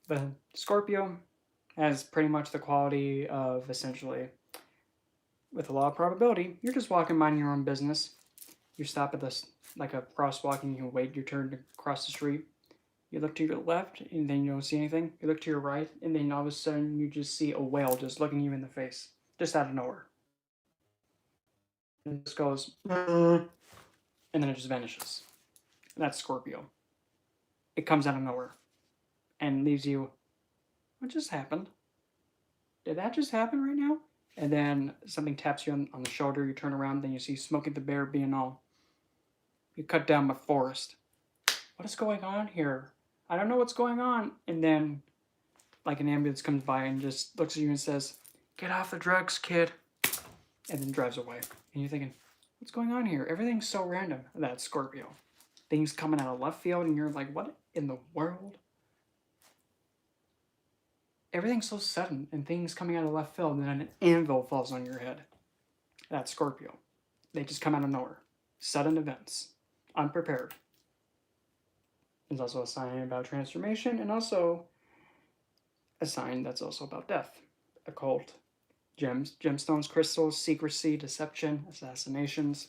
S1: The Scorpio has pretty much the quality of essentially, with the law of probability, you're just walking minding your own business. You stop at this, like a crosswalk, and you wait your turn to cross the street. You look to your left, and then you don't see anything. You look to your right, and then all of a sudden you just see a whale just looking you in the face, just out of nowhere. And it just goes, and then it just vanishes. That's Scorpio. It comes out of nowhere and leaves you, what just happened? Did that just happen right now? And then something taps you on the shoulder, you turn around, then you see Smokey the Bear being all, you cut down my forest. What is going on here? I don't know what's going on. And then, like, an ambulance comes by and just looks at you and says, get off the drugs, kid. And then drives away. And you're thinking, what's going on here? Everything's so random. That's Scorpio. Things coming out of left field, and you're like, what in the world? Everything's so sudden, and things coming out of left field, and then an anvil falls on your head. That's Scorpio. They just come out of nowhere. Sudden events. Unprepared. There's also a sign about transformation, and also a sign that's also about death. Occult. Gemstones, crystals, secrecy, deception, assassinations.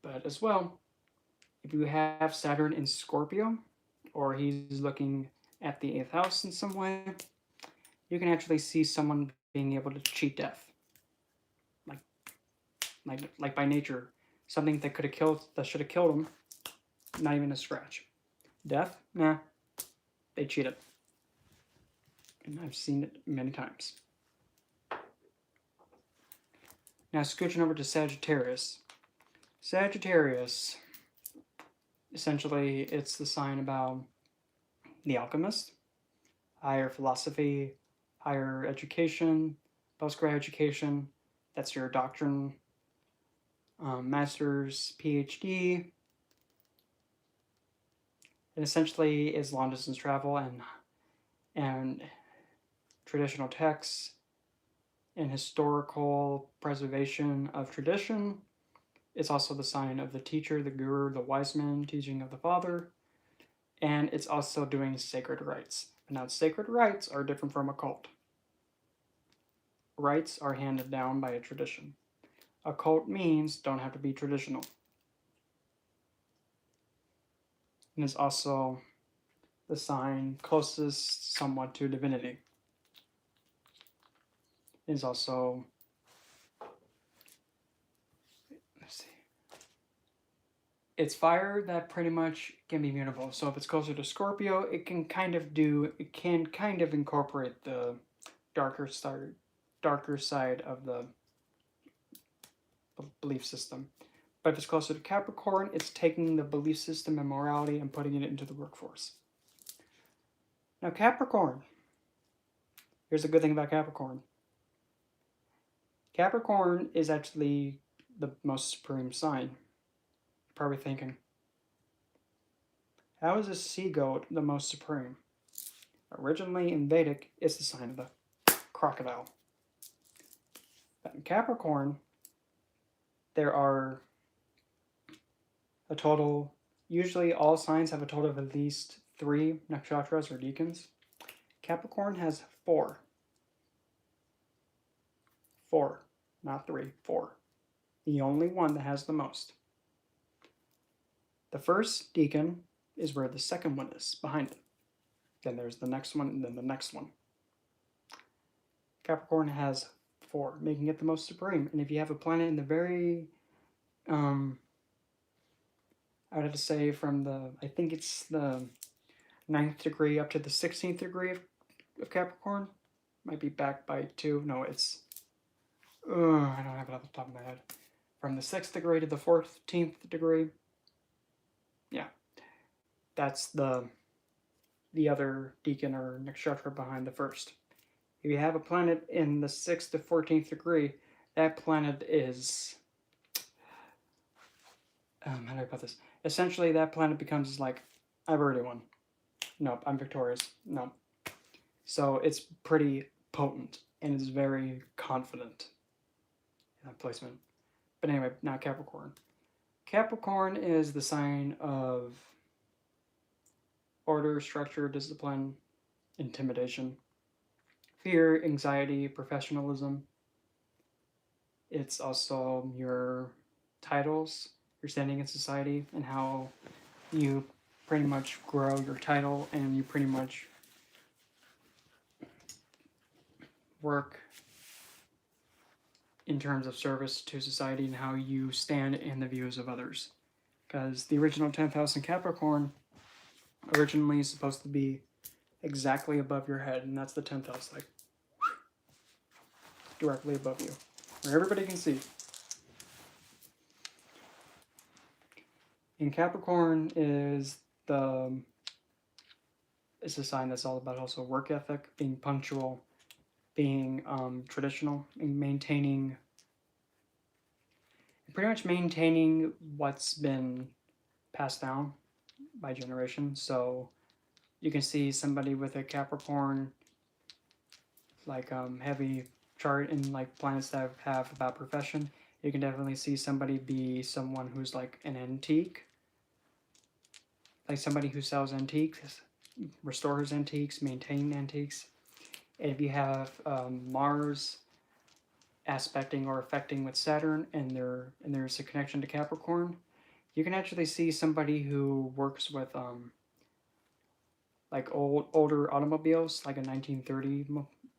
S1: But as well, if you have Saturn in Scorpio, or he's looking at the 8th house in some way, you can actually see someone being able to cheat death. Like by nature. Something that should have killed him, not even a scratch. Death? Nah. They cheated. And I've seen it many times. Now scooching over to Sagittarius. Sagittarius, essentially, it's the sign about the alchemist, higher philosophy, higher education, postgrad education. That's your doctrine, master's, PhD. It essentially is long distance travel and traditional texts and historical preservation of tradition. It's also the sign of the teacher, the guru, the wise man, teaching of the father. And it's also doing sacred rites. Now, sacred rites are different from a cult. Rites are handed down by a tradition. A cult means don't have to be traditional. And it's also the sign closest somewhat to divinity. It is also, let's see, it's fire that pretty much can be mutable. So if it's closer to Scorpio, it can kind of incorporate the darker side of the belief system. But if it's closer to Capricorn, it's taking the belief system and morality and putting it into the workforce. Now Capricorn, here's the good thing about Capricorn. Capricorn is actually the most supreme sign. You're probably thinking, how is a sea goat the most supreme? Originally in Vedic, it's the sign of the crocodile. But in Capricorn, there are a total, usually all signs have a total of at least 3 nakshatras or decans. Capricorn has 4. 4, not 3, 4. The only one that has the most. The first decan is where the second one is, behind it. Then there's the next one, and then the next one. Capricorn has 4, making it the most supreme. And if you have a planet in the very, I would have to say from the, I think it's the 9th degree up to the 16th degree of Capricorn. Might be back by 2. No, it's, I don't have it off the top of my head. From the 6th degree to the 14th degree. Yeah. That's the other decan or nakshatra behind the first. If you have a planet in the 6th to 14th degree, that planet is, how do I put this? Essentially, that planet becomes like, I've already won. Nope, I'm victorious. Nope. So it's pretty potent and is very confident in that placement. But anyway, now Capricorn. Capricorn is the sign of order, structure, discipline, intimidation, fear, anxiety, professionalism. It's also your titles, your standing in society, and how you pretty much grow your title and you pretty much work in terms of service to society and how you stand in the views of others. Because the original 10th house in Capricorn originally is supposed to be exactly above your head, and that's the 10th house, like directly above you, where everybody can see. In Capricorn is a sign that's all about also work ethic, being punctual, being traditional, and pretty much maintaining what's been passed down by generation. So you can see somebody with a Capricorn, like heavy chart in like planets that have about profession. You can definitely see somebody be someone who's like an antique, like somebody who sells antiques, restores antiques, maintain antiques. And if you have Mars aspecting or affecting with Saturn, and there's a connection to Capricorn, you can actually see somebody who works with like older automobiles, like a 1930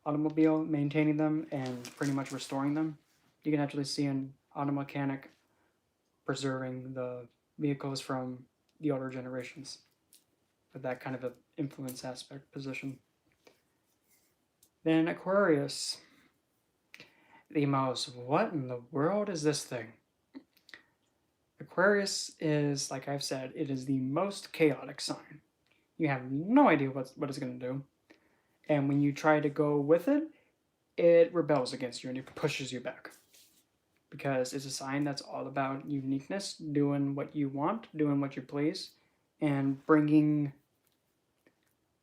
S1: automobile, maintaining them and pretty much restoring them. You can actually see an auto mechanic preserving the vehicles from the older generations with that kind of an influence aspect position. Then Aquarius. The most, what in the world is this thing? Aquarius is, like I've said, it is the most chaotic sign. You have no idea what it's going to do. And when you try to go with it, it rebels against you and it pushes you back. Because it's a sign that's all about uniqueness, doing what you want, doing what you please, and bringing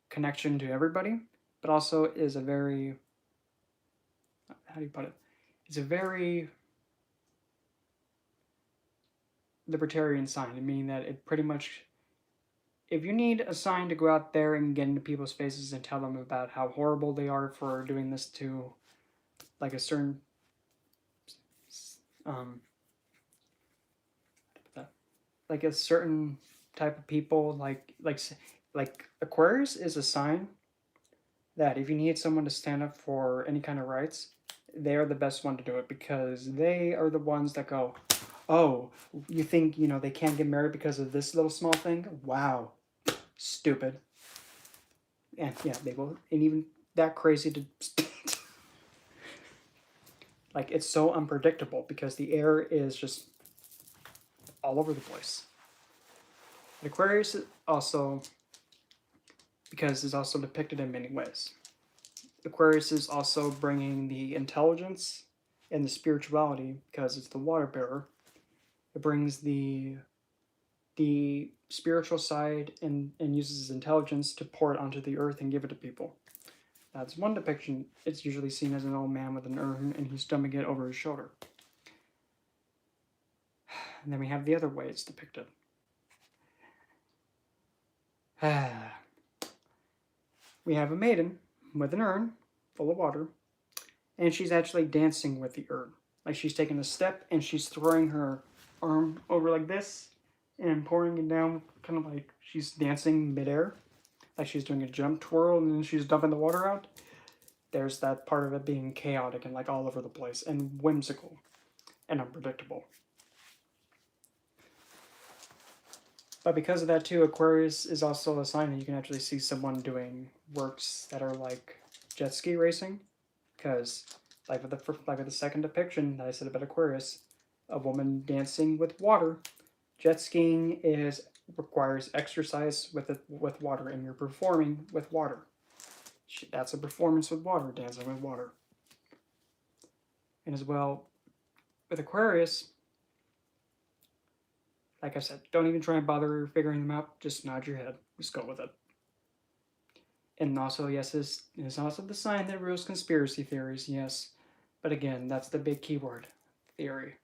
S1: connection to everybody, but also is a very, how do you put it? It's a very libertarian sign, meaning that it pretty much, if you need a sign to go out there and get into people's faces and tell them about how horrible they are for doing this to like a certain like a certain type of people, like Aquarius is a sign that if you need someone to stand up for any kind of rights, they are the best one to do it, because they are the ones that go, oh, you think, they can't get married because of this little small thing? Wow. Stupid. And yeah, they will, and even that crazy to like, it's so unpredictable because the air is just all over the place. And Aquarius is also, because it's also depicted in many ways. Aquarius is also bringing the intelligence and the spirituality, because it's the water bearer. It brings the spiritual side and uses his intelligence to pour it onto the earth and give it to people. That's one depiction. It's usually seen as an old man with an urn and he's dumping it over his shoulder. And then we have the other way it's depicted. We have a maiden with an urn full of water, and she's actually dancing with the urn. Like she's taking a step and she's throwing her arm over like this and pouring it down, kind of like she's dancing midair. Like she's doing a jump twirl and then she's dumping the water out. There's that part of it being chaotic and like all over the place and whimsical and unpredictable. But because of that too, Aquarius is also a sign that you can actually see someone doing works that are like jet ski racing. Because like with the second depiction that I said about Aquarius, a woman dancing with water, jet skiing requires exercise with water, and you're performing with water. That's a performance with water, dancing with water. And as well, with Aquarius, like I said, don't even try and bother figuring them out. Just nod your head. Just go with it. And also, yes, it's also the sign that rules conspiracy theories, yes. But again, that's the big keyword, theory.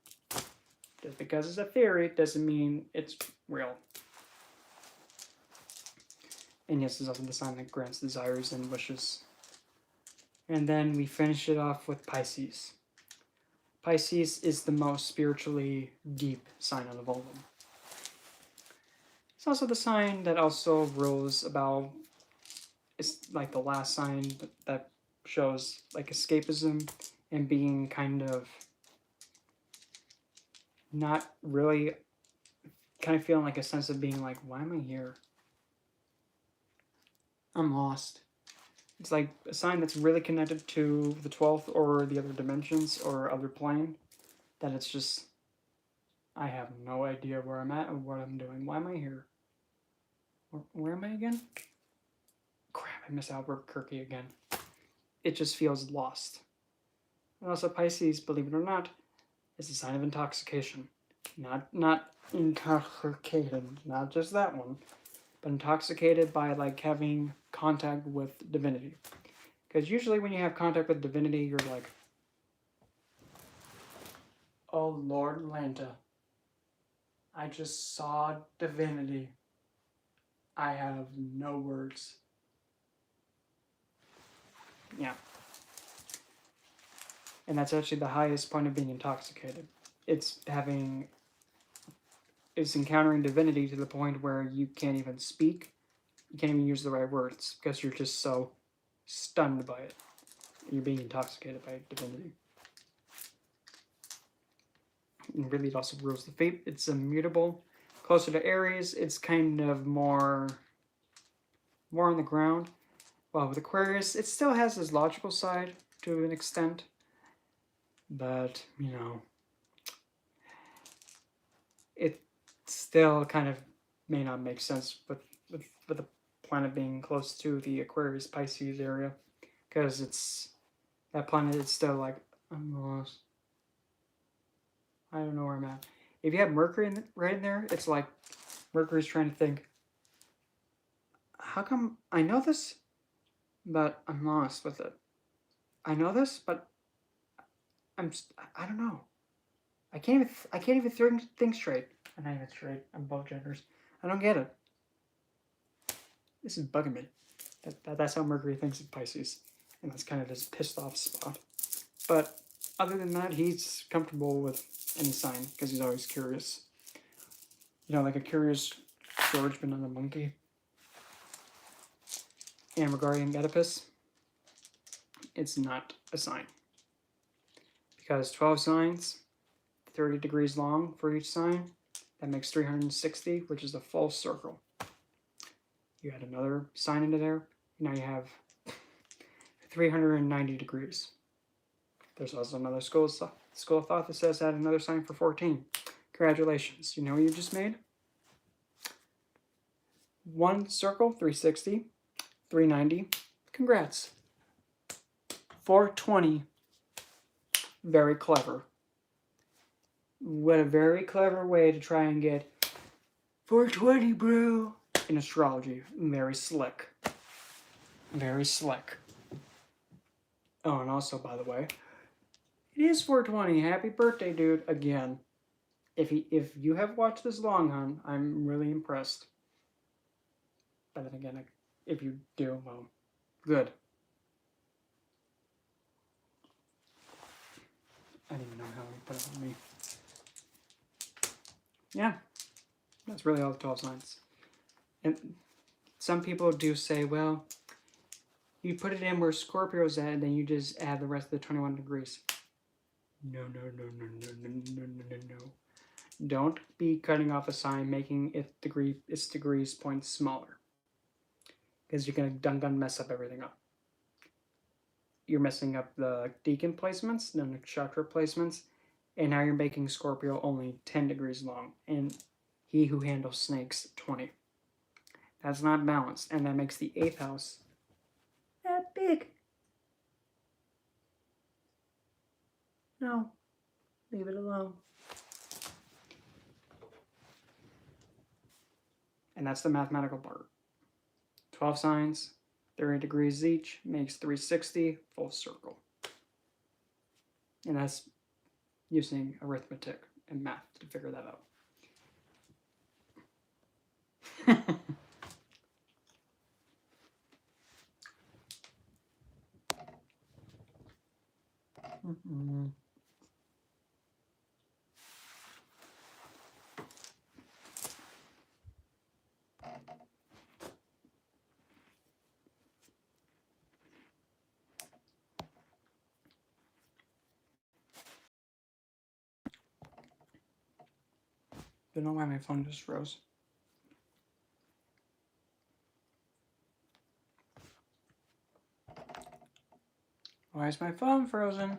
S1: Just because it's a theory doesn't mean it's real. And yes, it's also the sign that grants desires and wishes. And then we finish it off with Pisces. Pisces is the most spiritually deep sign of all of them. It's also the sign that also rules about, it's like the last sign that shows like escapism and being kind of not really, kind of feeling like a sense of being like, why am I here? I'm lost. It's like a sign that's really connected to the 12th or the other dimensions or other plane, that it's just, I have no idea where I'm at and what I'm doing. Why am I here? Where am I again? Crap, I miss Albuquerque again. It just feels lost. And also Pisces, believe it or not, is a sign of intoxication. Not intoxicated, not just that one, but intoxicated by like having contact with divinity. Because usually when you have contact with divinity, you're like, oh Lord Lanta, I just saw divinity. I have no words. Yeah. And that's actually the highest point of being intoxicated. It's encountering divinity to the point where you can't even speak. You can't even use the right words because you're just so stunned by it. You're being intoxicated by divinity. And really, it also rules the fate. It's immutable. Closer to Aries, it's kind of more on the ground. Well, with Aquarius, it still has this logical side to an extent. But, you know, it still kind of may not make sense with the planet being close to the Aquarius Pisces area. Because that planet is still like, I'm lost. I don't know where I'm at. If you have Mercury right in there, it's like Mercury's trying to think, how come I know this, but I'm lost with it? I know this, but I don't know. I can't even think straight. I'm not even straight. I'm both genders. I don't get it. This is bugging me. That's how Mercury thinks of Pisces, and that's kind of his pissed off spot. But other than that, he's comfortable with any sign because he's always curious. You know, like a curious Georgeman on a monkey. And regarding Oedipus, it's not a sign. Because 12 signs, 30 degrees long for each sign, that makes 360, which is a full circle. You add another sign into there, now you have 390 degrees. There's also another school of thought that says add another sign for 14. Congratulations. You know what you just made? One circle, 360, 390. Congrats. 420. Very clever. What a very clever way to try and get 420, bro, in astrology. Very slick. Very slick. Oh, and also, by the way, it is 420. Happy birthday, dude. Again. If you have watched this long, hon, I'm really impressed. But then again, if you do, well, good. I don't even know how he put it on me. Yeah, that's really all the 12 signs. And some people do say, well, you put it in where Scorpio's at, and then you just add the rest of the 21 degrees. No. Don't be cutting off a sign, making its degrees points smaller. Because you're going to mess up everything up. You're messing up the decan placements, the nakshatra placements, and now you're making Scorpio only 10 degrees long, and he who handles snakes 20. That's not balanced, and that makes the 8th house that big. No, leave it alone. And that's the mathematical part. 12 signs, 30 degrees each, makes 360, full circle. And that's using arithmetic and math to figure that out. Don't know why my phone just froze. Why is my phone frozen?